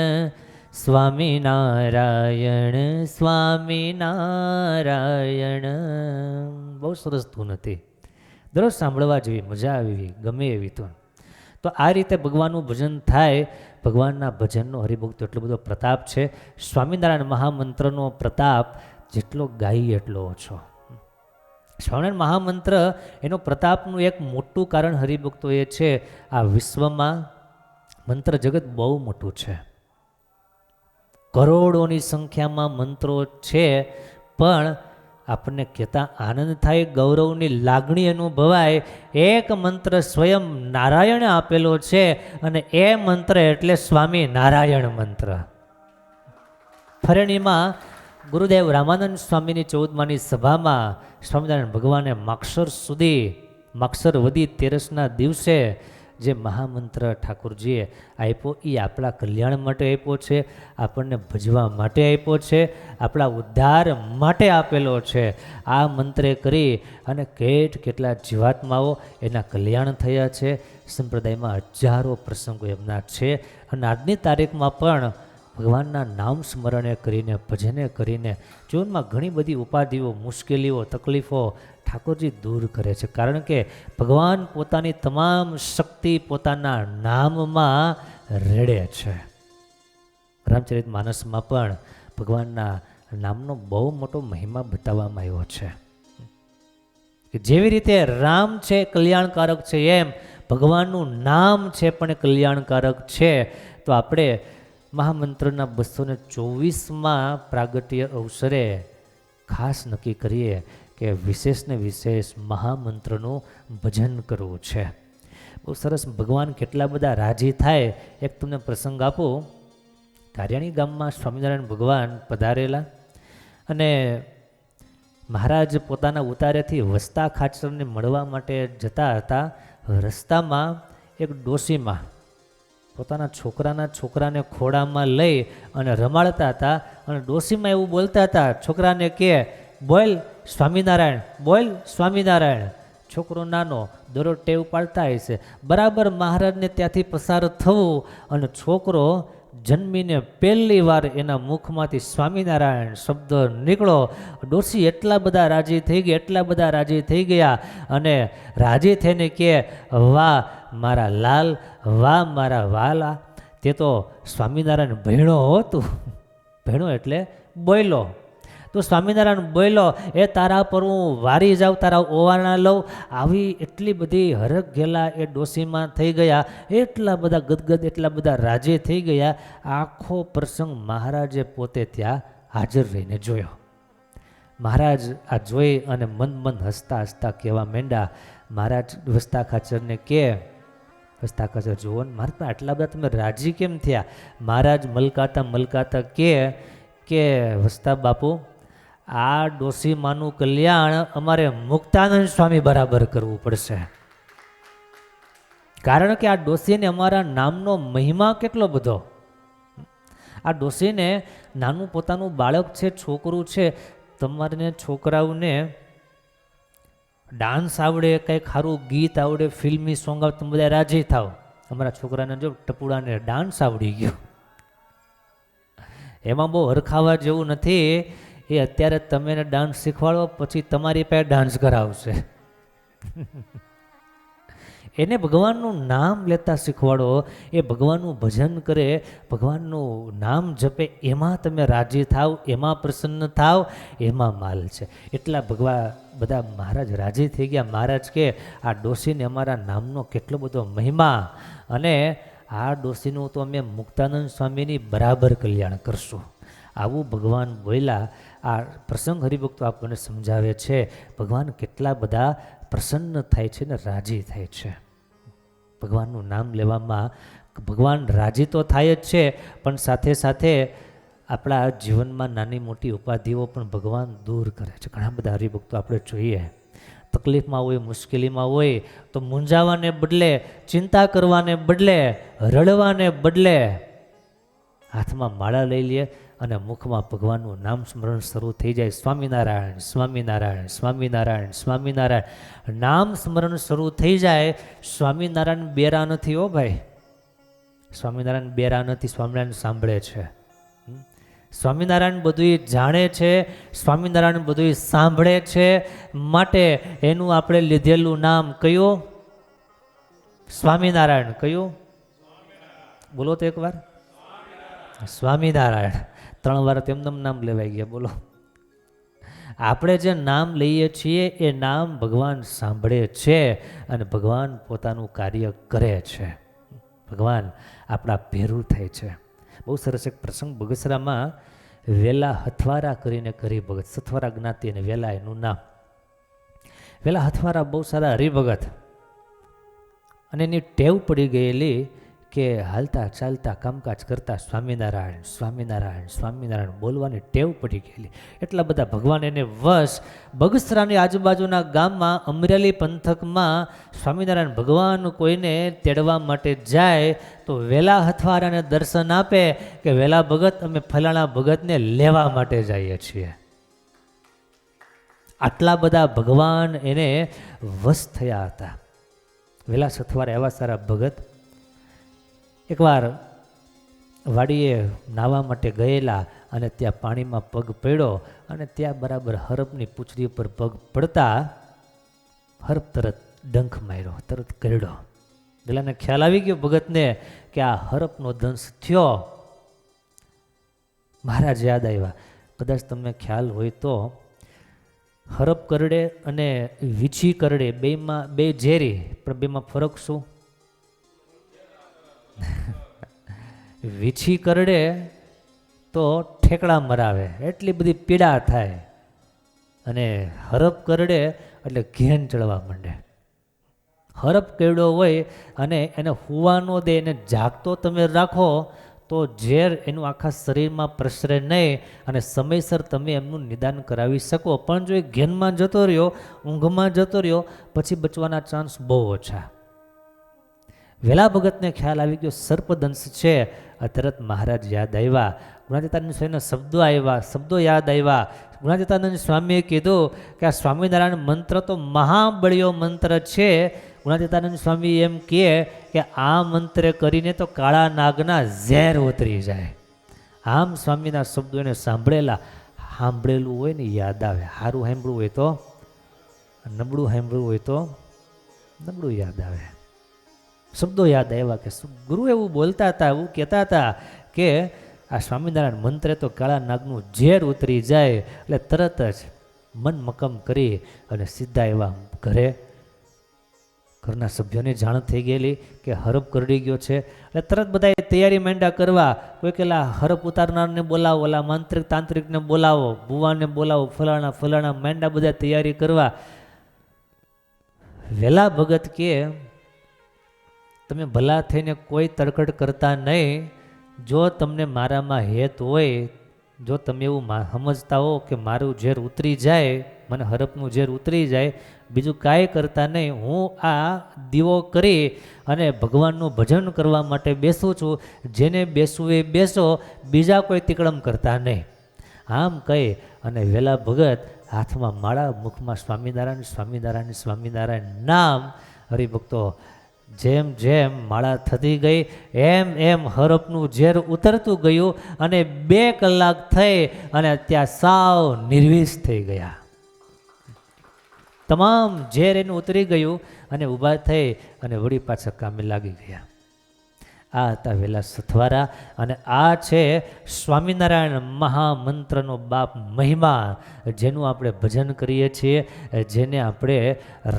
સ્વામિનારાયણ સ્વામિનારાયણ. બહુ સરસ ધૂન હતી, દરરોજ સાંભળવા જેવી, મજા આવી, ગમે એવી ધૂન. તો આ રીતે ભગવાનનું ભજન થાય. ભગવાનના ભજનનો હરિભક્તો એટલો બધો પ્રતાપ છે. સ્વામિનારાયણ મહામંત્રનો પ્રતાપ જેટલો ગાઈએ એટલો ઓછો. સ્વામિનારાયણ મહામંત્ર એનો પ્રતાપનું એક મોટું કારણ હરિભક્તો એ છે, આ વિશ્વમાં મંત્ર જગત બહુ મોટું છે. કરોડોની સંખ્યામાં મંત્રો છે, પણ આપણને કહેતા આનંદ થાય, ગૌરવની લાગણી અનુભવાય. એક મંત્ર સ્વયં નારાયણે આપેલો છે અને એ મંત્ર એટલે સ્વામી નારાયણ મંત્ર. ફરેણીમાં ગુરુદેવ રામાનંદ સ્વામીની 14માની સભામાં સ્વામિનારાયણ ભગવાને માક્ષર વદી તેરસના દિવસે જે મહામંત્ર ઠાકોરજીએ આપ્યો એ આપણા કલ્યાણ માટે આપ્યો છે, આપણને ભજવા માટે આપ્યો છે, આપણા ઉદ્ધાર માટે આપેલો છે. આ મંત્રે કરી અને કેટલા જીવાત્માઓ એના કલ્યાણ થયા છે. સંપ્રદાયમાં હજારો પ્રસંગો એમના છે અને આજની તારીખમાં પણ ભગવાનના નામ સ્મરણે કરીને, ભજને કરીને જીવનમાં ઘણી બધી ઉપાધિઓ, મુશ્કેલીઓ, તકલીફો ઠાકોરજી દૂર કરે છે. કારણ કે ભગવાન પોતાની તમામ શક્તિ પોતાના નામમાં રેડે છે. રામચરિત માનસમાં પણ ભગવાનના નામનો બહુ મોટો મહિમા બતાવવામાં આવ્યો છે. કે જેવી રીતે રામ છે કલ્યાણકારક છે, એમ ભગવાનનું નામ છે પણ કલ્યાણકારક છે. તો આપણે મહામંત્રના 224માં પ્રાગટ્ય અવસરે ખાસ નક્કી કરીએ કે વિશેષને વિશેષ મહામંત્રનું ભજન કરવું છે. બહુ સરસ. ભગવાન કેટલા બધા રાજી થાય. એક તમને પ્રસંગ આપું. કારિયાણી ગામમાં સ્વામિનારાયણ ભગવાન પધારેલા અને મહારાજ પોતાના ઉતારેથી વસ્તા ખાચરને મળવા માટે જતા હતા. રસ્તામાં એક ડોશીમાં પોતાના છોકરાને ખોળામાં લઈ અને રમાડતા હતા અને ડોશીમાં એવું બોલતા હતા, છોકરાને કે બોલ સ્વામિનારાયણ, બોલ સ્વામિનારાયણ. છોકરો નાનો દરરોજ ટેવ પાડતા હશે, બરાબર મહારાજને ત્યાંથી પસાર થવું અને છોકરો જન્મીને પહેલી વાર એના મુખમાંથી સ્વામિનારાયણ શબ્દ નીકળો. ડોશી એટલા બધા રાજી થઈ ગયા, એટલા બધા રાજી થઈ ગયા અને રાજી થઈને કે વાહ મારા લાલ, વાહ મારા વાલા, તે તો સ્વામિનારાયણ ભેણો હતું. ભેણો એટલે બોયલો. તો સ્વામિનારાયણ બોયલો, એ તારા પર હું વારી જાઉં, તારા ઓવાના લઉં. આવી એટલી બધી હરખ ગેલા એ ડોશીમાં થઈ ગયા, એટલા બધા ગદગદ, એટલા બધા રાજી થઈ ગયા. આખો પ્રસંગ મહારાજે પોતે ત્યાં હાજર રહીને જોયો. મહારાજ આ જોઈ અને મન હસતા હસતા કહેવા માંડ્યા. મહારાજ વસ્તા ખાચરને કે વસ્તા ખાચર જુઓ ને મારા આટલા બધા તમે રાજી કેમ થયા? મહારાજ મલકાતા મલકાતા કે વસ્તા બાપુ, આ ડોશીમાનું કલ્યાણ અમારે મુક્તાનંદ સ્વામી બરાબર કરવું પડશે. કારણ કે આ ડોશીને અમારા નામનો મહિમા કેટલો બધો. આ ડોશીને નાનું પોતાનું બાળક છે, છોકરું છે. તમારે છોકરાઓને ડાન્સ આવડે, કંઈક સારું ગીત આવડે, ફિલ્મી સોંગ આવડે, તમે બધા રાજી થાવ. અમારા છોકરાને જો ટપુડાને ડાન્સ આવડી ગયો. એમાં બહુ હરખાવા જેવું નથી. એ અત્યારે તમે ડાન્સ શીખવાડો, પછી તમારી પાસે ડાન્સ કરાવશે. એને ભગવાનનું નામ લેતા શીખવાડો, એ ભગવાનનું ભજન કરે, ભગવાનનું નામ જપે, એમાં તમે રાજી થાવ, એમાં પ્રસન્ન થાવ, એમાં માલ છે. એટલા બધા મહારાજ રાજી થઈ ગયા. મહારાજ કે આ ડોશીને અમારા નામનો કેટલો બધો મહિમા, અને આ ડોશીનું તો અમે મુક્તાનંદ સ્વામીની બરાબર કલ્યાણ કરશું. આવું ભગવાન બોલ્યા. આ પ્રસંગ હરિભક્તો આપણને સમજાવે છે ભગવાન કેટલા બધા પ્રસન્ન થાય છે ને રાજી થાય છે. ભગવાનનું નામ લેવામાં ભગવાન રાજી તો થાય જ છે, પણ સાથે સાથે આપણા જીવનમાં નાની મોટી ઉપાધિઓ પણ ભગવાન દૂર કરે છે. ઘણા બધા હરિભક્તો આપણે જોઈએ તકલીફમાં હોય, મુશ્કેલીમાં હોય તો મૂંઝાવાને બદલે, ચિંતા કરવાને બદલે, રડવાને બદલે હાથમાં માળા લઈ લે અને મુખમાં ભગવાનનું નામ સ્મરણ શરૂ થઈ જાય. સ્વામિનારાયણ સ્વામિનારાયણ સ્વામિનારાયણ સ્વામિનારાયણ નામ સ્મરણ શરૂ થઈ જાય. સ્વામિનારાયણ બેરા નથી હો ભાઈ, સ્વામિનારાયણ બેરા નથી. સ્વામિનારાયણ સાંભળે છે, સ્વામિનારાયણ બધું જાણે છે, સ્વામિનારાયણ બધું સાંભળે છે. માટે એનું આપણે લીધેલું નામ કયું? સ્વામિનારાયણ. કયું? બોલો તો એકવાર. સ્વામિનારાયણ. 3 વાર તેમનું નામ લેવાઈ ગયા. બોલો. આપણે જે નામ લઈએ છીએ એ નામ ભગવાન સાંભળે છે અને ભગવાન પોતાનું કાર્ય કરે છે. ભગવાન આપણા ભેરું થાય છે. બહુ સરસ એક પ્રસંગ બગસરામાં વેલા હથવારા કરીને કરી ભગત, સથવારા જ્ઞાતિ અને વેલા એનું નામ. વેલા હથવારા બહુ સારા હરિભગત, અને એની ટેવ પડી ગયેલી કે હાલતા ચાલતા કામકાજ કરતા સ્વામિનારાયણ સ્વામિનારાયણ સ્વામિનારાયણ બોલવાની ટેવ પડી ગયેલી. એટલા બધા ભગવાન એને વશ બગસરાની આજુબાજુના ગામમાં અમરેલી પંથકમાં સ્વામિનારાયણ ભગવાન કોઈને તેડવા માટે જાય તો વેલા હથવારાને દર્શન આપે કે વેલા ભગત અમે ફલાણા ભગતને લેવા માટે જઈએ છીએ. આટલા બધા ભગવાન એને વશ થયા હતા. વેલા સથવારા એવા સારા ભગત એકવાર વાડીએ નાહવા માટે ગયેલા અને ત્યાં પાણીમાં પગ પડ્યો અને ત્યાં બરાબર હરપની પૂંછડી ઉપર પગ પડતા હરપ તરત ડંખ માર્યો, તરત કરડ્યો. પેલાને ખ્યાલ આવી ગયો ભગતને કે આ હરપનો દંશ થયો. મહારાજ યાદ આવ્યા. કદાચ તમને ખ્યાલ હોય તો હરપ કરડે અને વીછી કરડે બેમાં બે ઝેરી, પણ બેમાં ફરક શું? વીછી કરડે તો ઠેકડા મરાવે, એટલી બધી પીડા થાય, અને હરપ કરડે એટલે ઘેન ચડવા માંડે. હરપ કરડ્યો હોય અને એને હુવાનો દે, એને જાગતો તમે રાખો તો ઝેર એનું આખા શરીરમાં પ્રસરે નહીં અને સમયસર તમે એમનું નિદાન કરાવી શકો. પણ જો એ ઘેનમાં જતો રહ્યો, ઊંઘમાં જતો રહ્યો, પછી બચવાના ચાન્સ બહુ ઓછા. વેલા ભગતને ખ્યાલ આવી ગયો સર્પદંશ છે. તરત મહારાજ યાદ આવ્યા, ગુણાતીતાનંદ સ્વામીના શબ્દો આવ્યા, શબ્દો યાદ આવ્યા. ગુણાતીતાનંદ સ્વામીએ કીધું કે આ સ્વામિનારાયણ મંત્ર તો મહાબળિયો મંત્ર છે. ગુણાતીતાનંદ સ્વામી એમ કહે કે આ મંત્ર કરીને તો કાળા નાગના ઝેર ઉતરી જાય. આમ સ્વામીના શબ્દો એને સાંભળેલું હોય ને યાદ આવે. સારું સાંભળવું હોય તો નબળું સાંભળવું હોય તો નબળું યાદ આવે. શબ્દો યાદ આવ્યા કે ગુરુ એવું બોલતા હતા, એવું કહેતા હતા કે આ સ્વામિનારાયણ મંત્રે તો કાળા નાગનું ઝેર ઉતરી જાય. એટલે તરત જ મન મક્કમ કરી અને સીધા એવા ઘરના સભ્યોને જાણ થઈ ગયેલી કે હરપ કરડી ગયો છે. એટલે તરત બધાએ તૈયારી માંડ્યા કરવા. કોઈ કેલા હરપ ઉતારનારને બોલાવો, ઓલા માંત્રિક તાંત્રિકને બોલાવો, ભુવાને બોલાવો, ફલાણા માંડા બધા તૈયારી કરવા. વેલા ભગત કે તમે ભલા થઈને કોઈ તરકડ કરતા નહીં. જો તમને મારામાં હેત હોય, જો તમે એવું સમજતા હો કે મારું ઝેર ઉતરી જાય, મને હરપનું ઝેર ઉતરી જાય, બીજું કાંઈ કરતા નહીં, હું આ દીવો કરી અને ભગવાનનું ભજન કરવા માટે બેસું છું. જેને બેસવું એ બેસો, બીજા કોઈ તિકડમ કરતા નહીં. આમ કહી અને વેલા ભગત હાથમાં માળા, મુખમાં સ્વામિનારાયણ સ્વામિનારાયણ સ્વામિનારાયણ નામ. હરિભક્તો જેમ જેમ માળા થતી ગઈ એમ હરપનું ઝેર ઉતરતું ગયું અને 2 કલાક થઈ અને ત્યાં સાવ નિર્વિષ થઈ ગયા. તમામ ઝેર એનું ઉતરી ગયું અને ઊભા થઈ અને વળી પાછા કામે લાગી ગયા. આ હતા વેલા સથવારા અને આ છે સ્વામિનારાયણ મહામંત્રનો બાપ મહિમા, જેનું આપણે ભજન કરીએ છીએ, જેને આપણે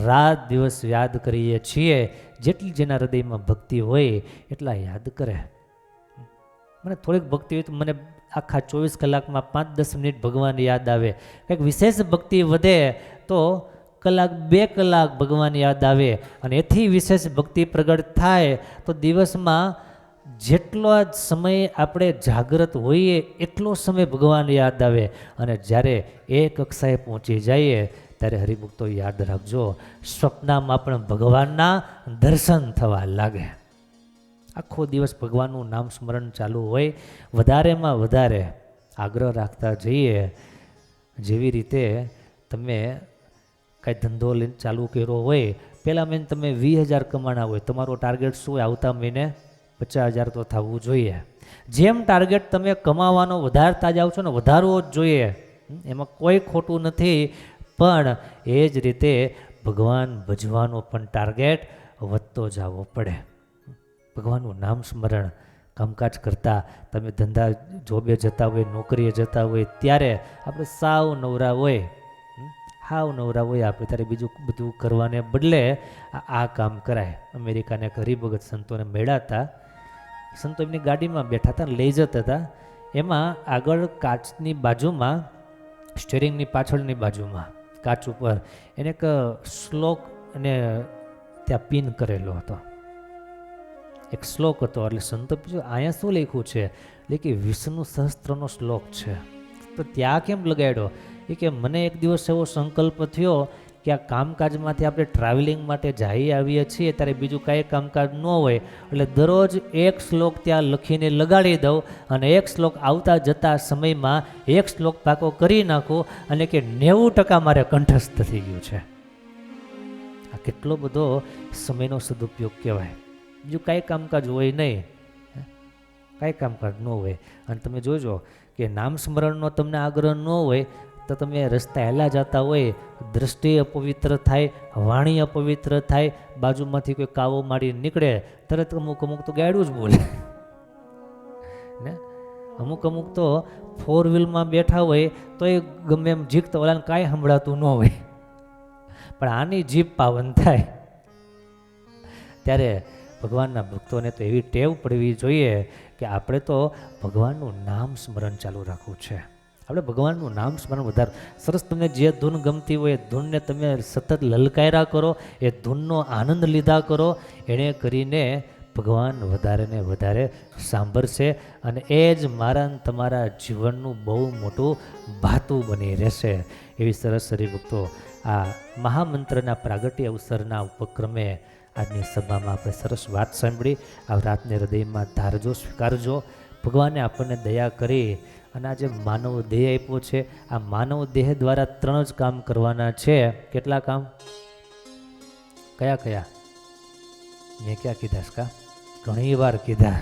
રાત દિવસ યાદ કરીએ છીએ. જેટલી જેના હૃદયમાં ભક્તિ હોય એટલા યાદ કરે. મને થોડીક ભક્તિ હોય તો મને આખા 24 કલાકમાં 5-10 મિનિટ ભગવાન યાદ આવે. કંઈક વિશેષ ભક્તિ વધે તો કલાક 2 કલાક ભગવાન યાદ આવે. અને એથી વિશેષ ભક્તિ પ્રગટ થાય તો દિવસમાં જેટલો સમય આપણે જાગૃત હોઈએ એટલો સમય ભગવાન યાદ આવે. અને જ્યારે એ કક્ષાએ પહોંચી જઈએ ત્યારે હરિભક્તો યાદ રાખજો, સ્વપ્નમાં પણ ભગવાનના દર્શન થવા લાગે. આખો દિવસ ભગવાનનું નામ સ્મરણ ચાલુ હોય. વધારેમાં વધારે આગ્રહ રાખતા જઈએ. જેવી રીતે તમે કાંઈ ધંધો લઈને ચાલુ કર્યો હોય, પહેલાં મહિને તમે 20,000 કમાણા હોય, તમારો ટાર્ગેટ શું હોય? આવતા મહિને 50,000 તો થવું જોઈએ. જેમ ટાર્ગેટ તમે કમાવાનો વધારતા જાઓ છો ને, વધારવો જ જોઈએ, એમાં કોઈ ખોટું નથી. પણ એ જ રીતે ભગવાન ભજવાનો પણ ટાર્ગેટ વધતો જવો પડે. ભગવાનનું નામ સ્મરણ કામકાજ કરતા, તમે ધંધા જોબે જતા હોય, નોકરીએ જતા હોય, ત્યારે આપણે સાવ નવરા હોય આપણે, ત્યારે બીજું બધું કરવાને બદલે આ કામ કરાય. અમેરિકાને એક હરિભગત સંતોને મળ્યા હતા. સંતો એમની ગાડીમાં બેઠા હતા, લઈ જતા હતા. એમાં આગળ કાચની બાજુમાં, સ્ટીરિંગની પાછળની બાજુમાં કાચ ઉપર એને એક શ્લોક અને ત્યાં પિન કરેલો હતો. એક શ્લોક હતો. એટલે સંતો પૂછ્યું અહીંયા શું લખ્યું છે? એટલે કે વિષ્ણુ સહસ્ત્રનો શ્લોક છે. તો ત્યાં કેમ લગાડ્યો? એ કે મને એક દિવસ એવો સંકલ્પ થયો કે આ કામકાજમાંથી આપણે ટ્રાવેલિંગ માટે જઈ આવીએ છીએ ત્યારે બીજું કાંઈ કામકાજ ન હોય, એટલે દરરોજ એક શ્લોક ત્યાં લખીને લગાડી દઉં અને એક શ્લોક આવતા જતા સમયમાં એક શ્લોક પાકો કરી નાખું. અને કે 90% મારે કંઠસ્થ થઈ ગયું છે. આ કેટલો બધો સમયનો સદુપયોગ કહેવાય. બીજું કાંઈ કામકાજ હોય નહીં, કાંઈ કામકાજ ન હોય. અને તમે જોજો કે નામ સ્મરણનો તમને આગ્રહ ન હોય તો તમે રસ્તા હેલા જતા હોય, દ્રષ્ટિ અપવિત્ર થાય, વાણી અપવિત્ર થાય, બાજુમાંથી કોઈ કાવો મારી નીકળે તરત અમુક તો ગાડું જ બોલે ને. અમુક તો 4 વ્હીલમાં બેઠા હોય તો એ ગમે એમ જીક તો ઓલાને કાંઈ સંભળાતું ન હોય, પણ આની જીભ પાવન થાય. ત્યારે ભગવાનના ભક્તોને તો એવી ટેવ પડવી જોઈએ કે આપણે તો ભગવાનનું નામ સ્મરણ ચાલુ રાખવું છે. આપણે ભગવાનનું નામ સ્મરણ વધારે સરસ. તમને જે ધૂન ગમતી હોય એ ધૂનને તમે સતત લલકાર્યા કરો, એ ધૂનનો આનંદ લીધા કરો. એણે કરીને ભગવાન વધારે ને વધારે સાંભળશે અને એ જ મારા તમારા જીવનનું બહુ મોટું ભાતું બની રહેશે. એવી સરસ હરિભક્તો આ મહામંત્રના પ્રાગટ્ય અવસરના ઉપક્રમે આજની સભામાં આપણે સરસ વાત સાંભળી. આ રાતને હૃદયમાં ધારજો, સ્વીકારજો. ભગવાને આપણને દયા કરી અને આ જે માનવ દેહ આપ્યો છે, આ માનવ દેહ દ્વારા 3 જ કામ કરવાના છે. કેટલા કામ? કયા કયા? મેં ક્યાં કીધા છે? ઘણી વાર કીધા.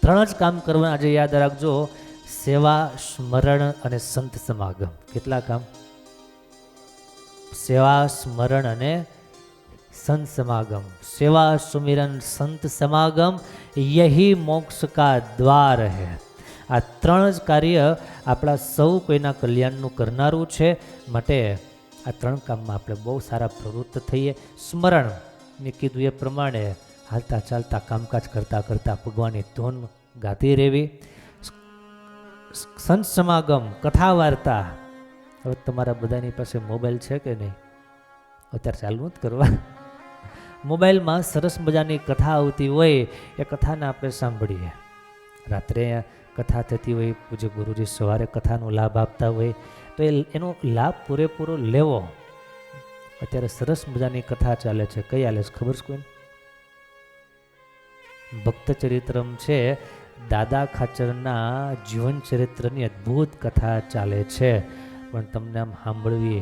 3 જ કામ કરવાના. આજે યાદ રાખજો: સેવા, સ્મરણ અને સંત સમાગમ. કેટલા કામ? સેવા, સ્મરણ અને संत समागम. सेवा, सुमिरन, संत समागम, यही मोक्ष का द्वार है. આ 3 જ કાર્ય આપણા સૌ કોઈના કલ્યાણનું કરનારું છે. માટે આ 3 કામમાં આપણે બહુ સારા પ્રવૃત્ત થઈએ. સ્મરણ, મેં કીધું એ પ્રમાણે હાલતા ચાલતા કામકાજ કરતા કરતા ભગવાનની ધૂન ગાતી રહેવી. સંત સમાગમ, કથા વાર્તા. હવે તમારા બધાની પાસે મોબાઈલ છે કે નહીં? અત્યારે ચાલુ જ કરવા. મોબાઈલમાં સરસ મજાની કથા આવતી હોય, એ કથાને આપણે સાંભળીએ. રાત્રે કથા થતી હોય, પૂજ્ય ગુરુજી સવારે કથાનો લાભ આપતા હોય, તો એનો લાભ પૂરેપૂરો લેવો. અત્યારે સરસ મજાની કથા ચાલે છે. કઈ હાલે છે ખબર છે કોઈને? ભક્ત ચરિત્રમ છે. દાદા ખાચરના જીવન ચરિત્રની અદ્ભુત કથા ચાલે છે. પણ તમને આમ સાંભળવી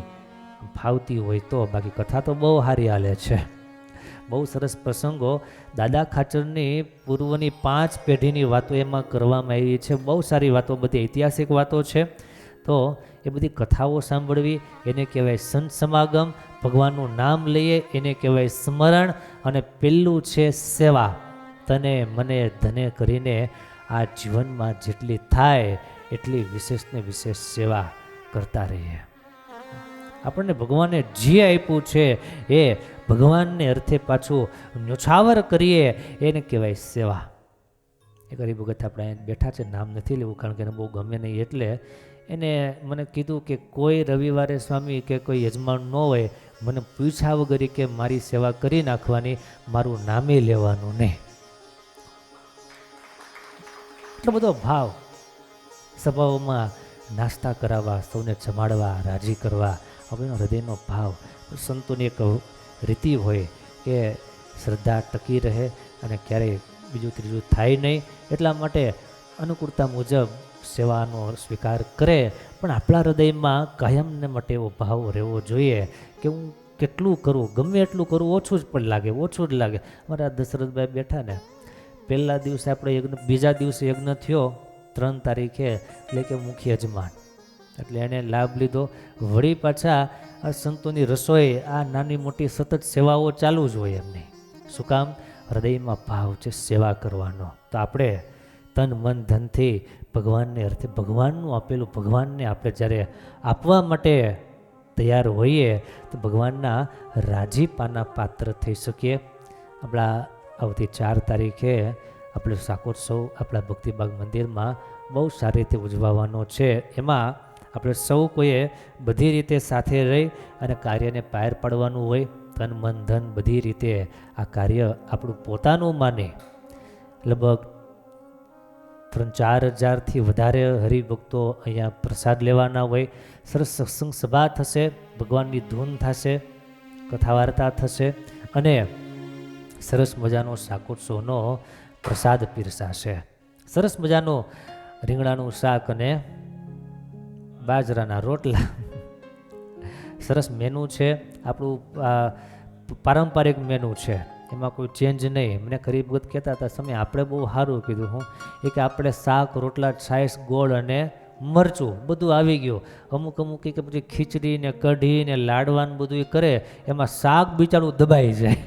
ફાવતી હોય તો. બાકી કથા તો બહુ સારી હાલે છે. બહુ સરસ પ્રસંગો દાદા ખાચરની પૂર્વની 5 પેઢીની વાતો એમાં કરવામાં આવી છે. બહુ સારી વાતો, બધી ઐતિહાસિક વાતો છે. તો એ બધી કથાઓ સાંભળવી, એને કહેવાય સંત સમાગમ. ભગવાનનું નામ લઈએ એને કહેવાય સ્મરણ. અને પેલું છે સેવા. તને મને ધને કરીને આ જીવનમાં જેટલી થાય એટલી વિશેષને વિશેષ સેવા કરતા રહીએ. આપણને ભગવાને જે આપ્યું છે એ ભગવાનને અર્થે પાછું ન્યોછાવર કરીએ, એને કહેવાય સેવા. એ ગરીબ વખત આપણે અહીંયા બેઠા છે, નામ નથી લેવું કારણ કે એને બહુ ગમે નહીં. એટલે એને મને કીધું કે કોઈ રવિવારે સ્વામી કે કોઈ યજમાન ન હોય, મને પૂછ્યા વગર કે મારી સેવા કરી નાખવાની, મારું નામે લેવાનું નહીં. એટલો બધો ભાવ. સભાઓમાં નાસ્તા કરાવવા, સૌને જમાડવા, રાજી કરવા, હવે હૃદયનો ભાવ. સંતોની એક રીતિ હોય કે શ્રદ્ધા ટકી રહે અને ક્યારેય બીજું ત્રીજું થાય નહીં. એટલા માટે અનુકૂળતા મુજબ સેવાનો સ્વીકાર કરે, પણ આપણા હૃદયમાં કાયમને માટે એવો ભાવ રહેવો જોઈએ કે હું કેટલું કરું, ગમે એટલું કરું, ઓછું જ પણ લાગે, ઓછું જ લાગે. અમારા દશરથભાઈ બેઠા ને, પહેલા દિવસે આપણે યજ્ઞ, બીજા દિવસે યજ્ઞ થયો 3 તારીખે, એટલે કે મુખ્ય યજમાન, એટલે એણે લાભ લીધો. વળી પાછા આ સંતોની રસોઈ, આ નાની મોટી સતત સેવાઓ ચાલુ જ હોય એમની. શું કામ? હૃદયમાં ભાવ છે સેવા કરવાનો. તો આપણે તન મન ધનથી ભગવાનને અર્થે, ભગવાનનું આપેલું ભગવાનને આપણે જ્યારે આપવા માટે તૈયાર હોઈએ તો ભગવાનના રાજીપાના પાત્ર થઈ શકીએ. આપણા આવતી 4 તારીખે આપણે શાકોત્સવ આપણા ભક્તિબાગ મંદિરમાં બહુ સારી રીતે ઉજવવાનો છે. એમાં આપણે સૌ કોઈએ બધી રીતે સાથે રહી અને કાર્યને પાર પાડવાનું હોય. તન મન ધન બધી રીતે આ કાર્ય આપણું પોતાનું માને. લગભગ 3-4 હજારથી વધારે હરિભક્તો અહીંયા પ્રસાદ લેવાના હોય. સરસ સત્સંગ સભા થશે, ભગવાનની ધૂન થશે, કથા વાર્તા થશે અને સરસ મજાનો શાકોત્સવનો પ્રસાદ પીરસાશે. સરસ મજાનું રીંગણાનું શાક અને બાજરાના રોટલા. સરસ મેનુ છે આપણું, પારંપરિક મેનુ છે, એમાં કોઈ ચેન્જ નહીં. મને ગરીબ વખત કહેતા હતા, સમય આપણે બહુ સારું કીધું. હું એ કે આપણે શાક, રોટલા, છાશ, ગોળ અને મરચું બધું આવી ગયું. અમુક કે પછી ખીચડી ને કઢી ને લાડવાનું બધું કરે, એમાં શાક બિચારું દબાઈ જાય.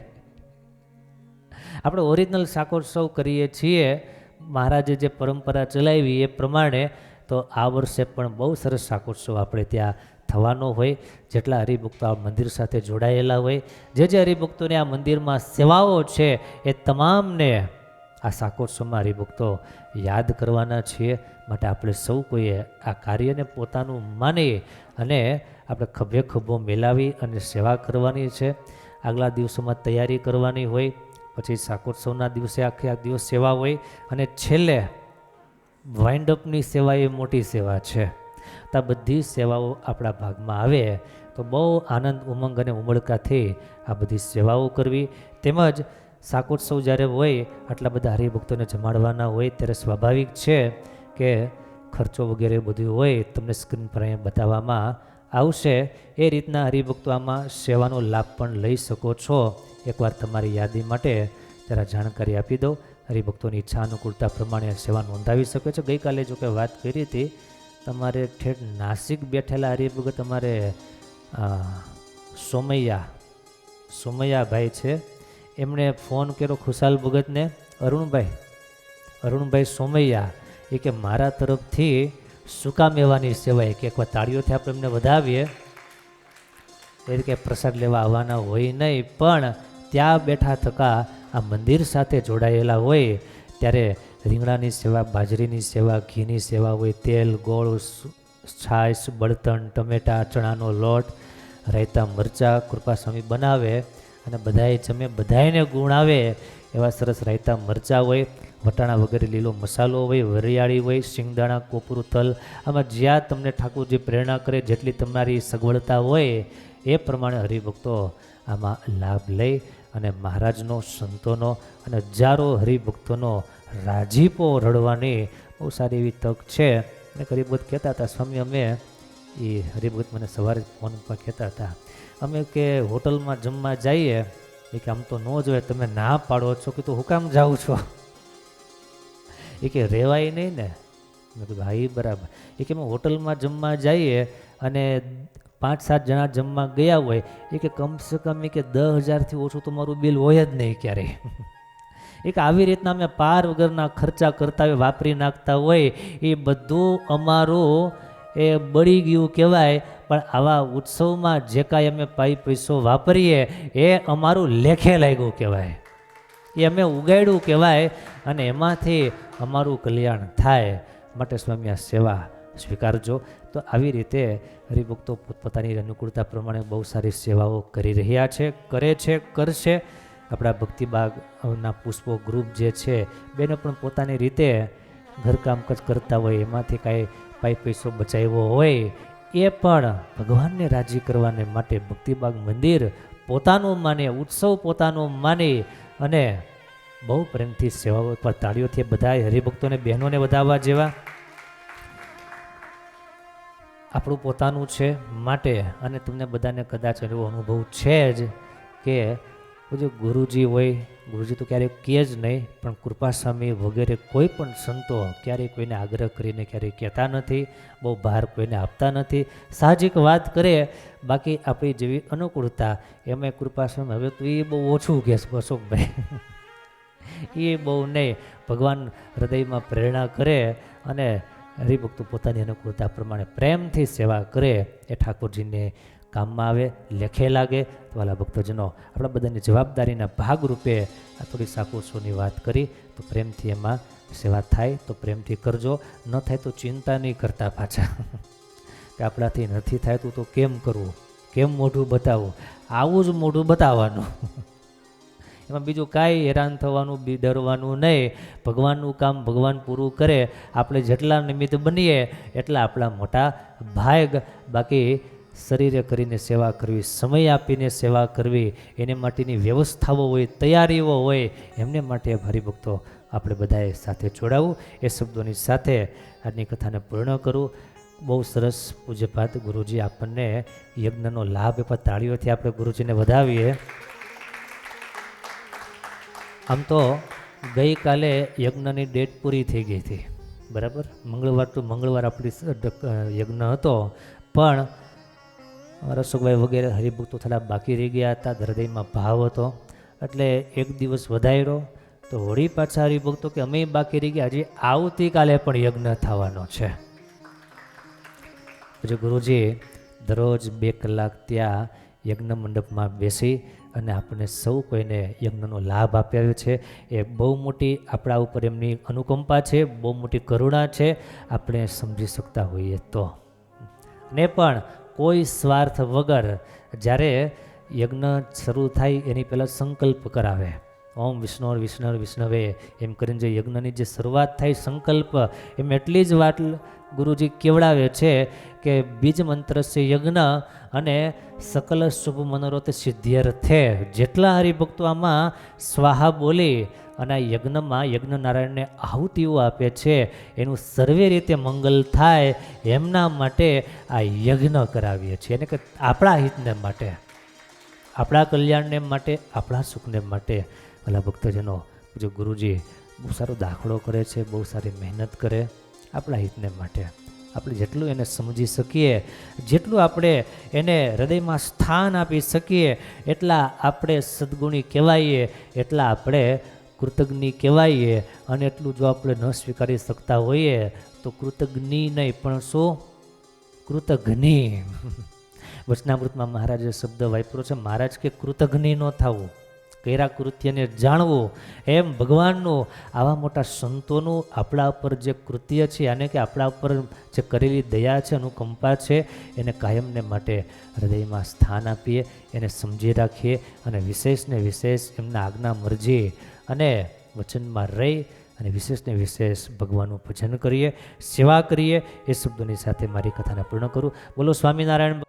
આપણે ઓરિજિનલ શાકોત્સવ કરીએ છીએ, મહારાજે જે પરંપરા ચલાવી એ પ્રમાણે. તો આ વર્ષે પણ બહુ સરસ શાકોત્સવ આપણે ત્યાં થવાનો હોય. જેટલા હરિભક્તો આ મંદિર સાથે જોડાયેલા હોય, જે હરિભક્તોને આ મંદિરમાં સેવાઓ છે, એ તમામને આ શાકોત્સવમાં હરિભક્તો યાદ કરવાના છીએ. માટે આપણે સૌ કોઈએ આ કાર્યને પોતાનું માની અને આપણે ખભે ખભો મિલાવી અને સેવા કરવાની છે. આગલા દિવસોમાં તૈયારી કરવાની હોય. પછી શાકોત્સવના દિવસે આખે આ દિવસ સેવા હોય અને છેલ્લે વાઇન્ડ અપની સેવા એ મોટી સેવા છે. તો આ બધી સેવાઓ આપણા ભાગમાં આવે તો બહુ આનંદ ઉમંગ અને ઉમળકાથી આ બધી સેવાઓ કરવી. તેમજ શાકોત્સવ જ્યારે હોય આટલા બધા હરિભક્તોને જમાડવાના હોય ત્યારે સ્વાભાવિક છે કે ખર્ચો વગેરે બધું હોય તમને સ્ક્રીન પર અહીંયા બતાવવામાં આવશે. એ રીતના હરિભક્તો આમાં સેવાનો લાભ પણ લઈ શકો છો. એકવાર તમારી યાદી માટે જરા જાણકારી આપી દો. હરિભક્તોની ઈચ્છા અનુકૂળતા પ્રમાણે સેવા નોંધાવી શકે છે. ગઈકાલે જો કે વાત કરી હતી, તમારે ઠેઠ નાસિક બેઠેલા હરિભગત તમારે સોમૈયાભાઈ છે, એમણે ફોન કર્યો ખુશાલ ભગતને, અરુણભાઈ સોમૈયા, એ કે મારા તરફથી સૂકા મેવાની સેવા, કે એકવાર તાળીઓથી આપણે એમને વધાવીએ. એ રીતે પ્રસાદ લેવા આવવાના હોય નહીં, પણ ત્યાં બેઠા થકા આ મંદિર સાથે જોડાયેલા હોય ત્યારે રીંગણાની સેવા, બાજરીની સેવા, ઘીની સેવા હોય, તેલ, ગોળ, છાશ, બળતણ, ટમેટા, ચણાનો લોટ, રાયતા, મરચાં કૃપાસ્વામી બનાવે અને બધાએ જમે, બધાને ગુણ આવે એવા સરસ રાયતા મરચાં હોય, વટાણા વગેરે લીલો મસાલો હોય, વરિયાળી હોય, શિંગદાણા, કોપરું, તલ. આમાં જ્યાં તમને ઠાકોરજી પ્રેરણા કરે, જેટલી તમારી સગવડતા હોય એ પ્રમાણે હરિભક્તો આમાં લાભ લઈ અને મહારાજનો, સંતોનો અને હજારો હરિભક્તોનો રાજીપો રડવાની બહુ સારી એવી તક છે. અને હરિભક્ત કહેતા હતા, સ્વામી અમે એ હરિભક્ત મને સવારે ફોન પર કહેતા હતા, અમે કે હોટલમાં જમવા જઈએ, એ કે આમ તો ન જોઈએ, તમે ના પાડો છો કે તું હું કામ જાઉં છો, એ કે રહેવાય નહીં ને. મેં કીધું હા એ બરાબર. એ કે અમે હોટલમાં જમવા જઈએ અને 5-7 જણા જમવા ગયા હોય, એ કે કમસે કમ એ કે 10,000થી ઓછું તો મારું બિલ હોય જ નહીં ક્યારેય. એક આવી રીતના અમે પાર વગરના ખર્ચા કરતા હોય, વાપરી નાખતા હોય, એ બધું અમારું એ બળી ગયું કહેવાય. પણ આવા ઉત્સવમાં જે કાંઈ અમે પૈસો વાપરીએ એ અમારું લેખે લાગ્યું કહેવાય, એ અમે ઉગાડ્યું કહેવાય અને એમાંથી અમારું કલ્યાણ થાય. માટે સ્વામી આ સેવા સ્વીકારજો. તો આવી રીતે હરિભક્તો પોતપોતાની અનુકૂળતા પ્રમાણે બહુ સારી સેવાઓ કરી રહ્યા છે, કરે છે, કરશે. આપણા ભક્તિબાગના પુષ્પો ગ્રુપ જે છે બેનો પણ પોતાની રીતે ઘરકામ કરતા હોય, એમાંથી કાંઈ પૈસો બચાવ્યો હોય એ પણ ભગવાનને રાજી કરવાને માટે ભક્તિબાગ મંદિર પોતાનું માને, ઉત્સવ પોતાનો માની અને બહુ પ્રેમથી સેવાઓ પર તાળીઓથી બધા હરિભક્તોને, બહેનોને વધાવવા જેવા. આપણું પોતાનું છે માટે, અને તમને બધાને કદાચ એવો અનુભવ છે જ કે જે ગુરુજી હોય, ગુરુજી તો ક્યારેય કહે જ નહીં, પણ કૃપાસ્વામી વગેરે કોઈ પણ સંતો ક્યારેય કોઈને આગ્રહ કરીને ક્યારેય કહેતા નથી, બહુ બહાર કોઈને આપતા નથી, સાહજિક વાત કરે. બાકી આપણી જેવી અનુકૂળતા એમાં કૃપાસ્વામી હવે તો એ બહુ ઓછું કહેશ અશોકભાઈ, એ બહુ નહીં. ભગવાન હૃદયમાં પ્રેરણા કરે અને હરિભક્તો પોતાની અનુકૂળતા પ્રમાણે પ્રેમથી સેવા કરે એ ઠાકોરજીને કામમાં આવે, લેખે લાગે. તો વાલા ભક્તજનો, આપણા બધાની જવાબદારીના ભાગરૂપે આ થોડી શાકોત્સવની વાત કરી, તો પ્રેમથી એમાં સેવા થાય તો પ્રેમથી કરજો, ન થાય તો ચિંતા નહીં કરતા પાછા કે આપણાથી નથી થાય તો કેમ કરવું, કેમ મોઢું બતાવવું. આવું જ મોઢું બતાવવાનું એમાં બીજું કાંઈ હેરાન થવાનું, ડરવાનું નહીં. ભગવાનનું કામ ભગવાન પૂરું કરે, આપણે જેટલા નિમિત્ત બનીએ એટલા આપણા મોટા ભાગ. બાકી શરીરે કરીને સેવા કરવી, સમય આપીને સેવા કરવી, એને માટેની વ્યવસ્થાઓ હોય, તૈયારીઓ હોય, એમને માટે હરિભક્તો આપણે બધાએ સાથે જોડાવું. એ શબ્દોની સાથે આજની કથાને પૂર્ણ કરું. બહુ સરસ પૂજ્યપાદ ગુરુજી આપણને યજ્ઞનો લાભ એવા તાળીઓથી આપણે ગુરુજીને વધાવીએ. આમ તો ગઈકાલે યજ્ઞની ડેટ પૂરી થઈ ગઈ હતી, બરાબર. મંગળવાર તો મંગળવાર આપણી યજ્ઞ હતો, પણ રસોકભાઈ વગેરે હરિભક્તો થોડા બાકી રહી ગયા હતા, હૃદયમાં ભાવ હતો એટલે એક દિવસ વધાર્યો. તો વળી પાછા હરિભક્તો કે અમે બાકી રહી ગયા, હજી આવતીકાલે પણ યજ્ઞ થવાનો છે. પછી ગુરુજી દરરોજ 2 કલાક ત્યાં યજ્ઞ મંડપમાં બેસી અને આપણને સૌ કોઈને યજ્ઞનો લાભ આપ્યો છે. એ બહુ મોટી આપણા ઉપર એમની અનુકંપા છે, બહુ મોટી કરુણા છે, આપણે સમજી શકતા હોઈએ તો. ને પણ કોઈ સ્વાર્થ વગર જ્યારે યજ્ઞ શરૂ થાય એની પહેલાં સંકલ્પ કરાવે, ઓમ વિષ્ણુ વિષ્ણુ વિષ્ણવે એમ કરીને જે યજ્ઞની જે શરૂઆત થાય સંકલ્પ, એમ એટલી જ ગુરુજી કેવડાવે છે કે બીજ મંત્ર છે યજ્ઞ અને સકલ શુભ મનોરથ સિદ્ધ્યર્થે જેટલા હરિભક્તો આમાં સ્વાહા બોલી અને આ યજ્ઞમાં યજ્ઞનારાયણને આહુતિઓ આપે છે એનું સર્વે રીતે મંગલ થાય એમના માટે આ યજ્ઞ કરાવીએ છીએ એટલે કે આપણા હિતને માટે, આપણા કલ્યાણને માટે, આપણા સુખને માટે. ભલા ભક્તજનો, જો ગુરુજી બહુ સારો દાખલો કરે છે, બહુ સારી મહેનત કરે આપણા હિતને માટે. આપણે જેટલું એને સમજી શકીએ, જેટલું આપણે એને હૃદયમાં સ્થાન આપી શકીએ એટલા આપણે સદ્ગુણી કહેવાઈએ, એટલા આપણે કૃતજ્ઞ કહેવાઈએ. અને એટલું જો આપણે ન સ્વીકારી શકતા હોઈએ તો કૃતજ્ઞ નહીં પણ શું કૃતજ્ઞ. વચનામૃતમાં મહારાજે શબ્દ વાપર્યો છે, મહારાજ કે કૃતજ્ઞ ન થવું, કર્યા કૃત્યને જાણવું. એમ ભગવાનનું આવા મોટા સંતોનું આપણા ઉપર જે કૃત્ય છે અને કે આપણા ઉપર જે કરેલી દયા છે, અનુકંપા છે, એને કાયમને માટે હૃદયમાં સ્થાન આપીએ, એને સમજી રાખીએ અને વિશેષને વિશેષ એમના આજ્ઞા મરજી અને વચનમાં રહી અને વિશેષને વિશેષ ભગવાનનું ભજન કરીએ, સેવા કરીએ. એ શબ્દોની સાથે મારી કથાને પૂર્ણ કરું. બોલો સ્વામિનારાયણ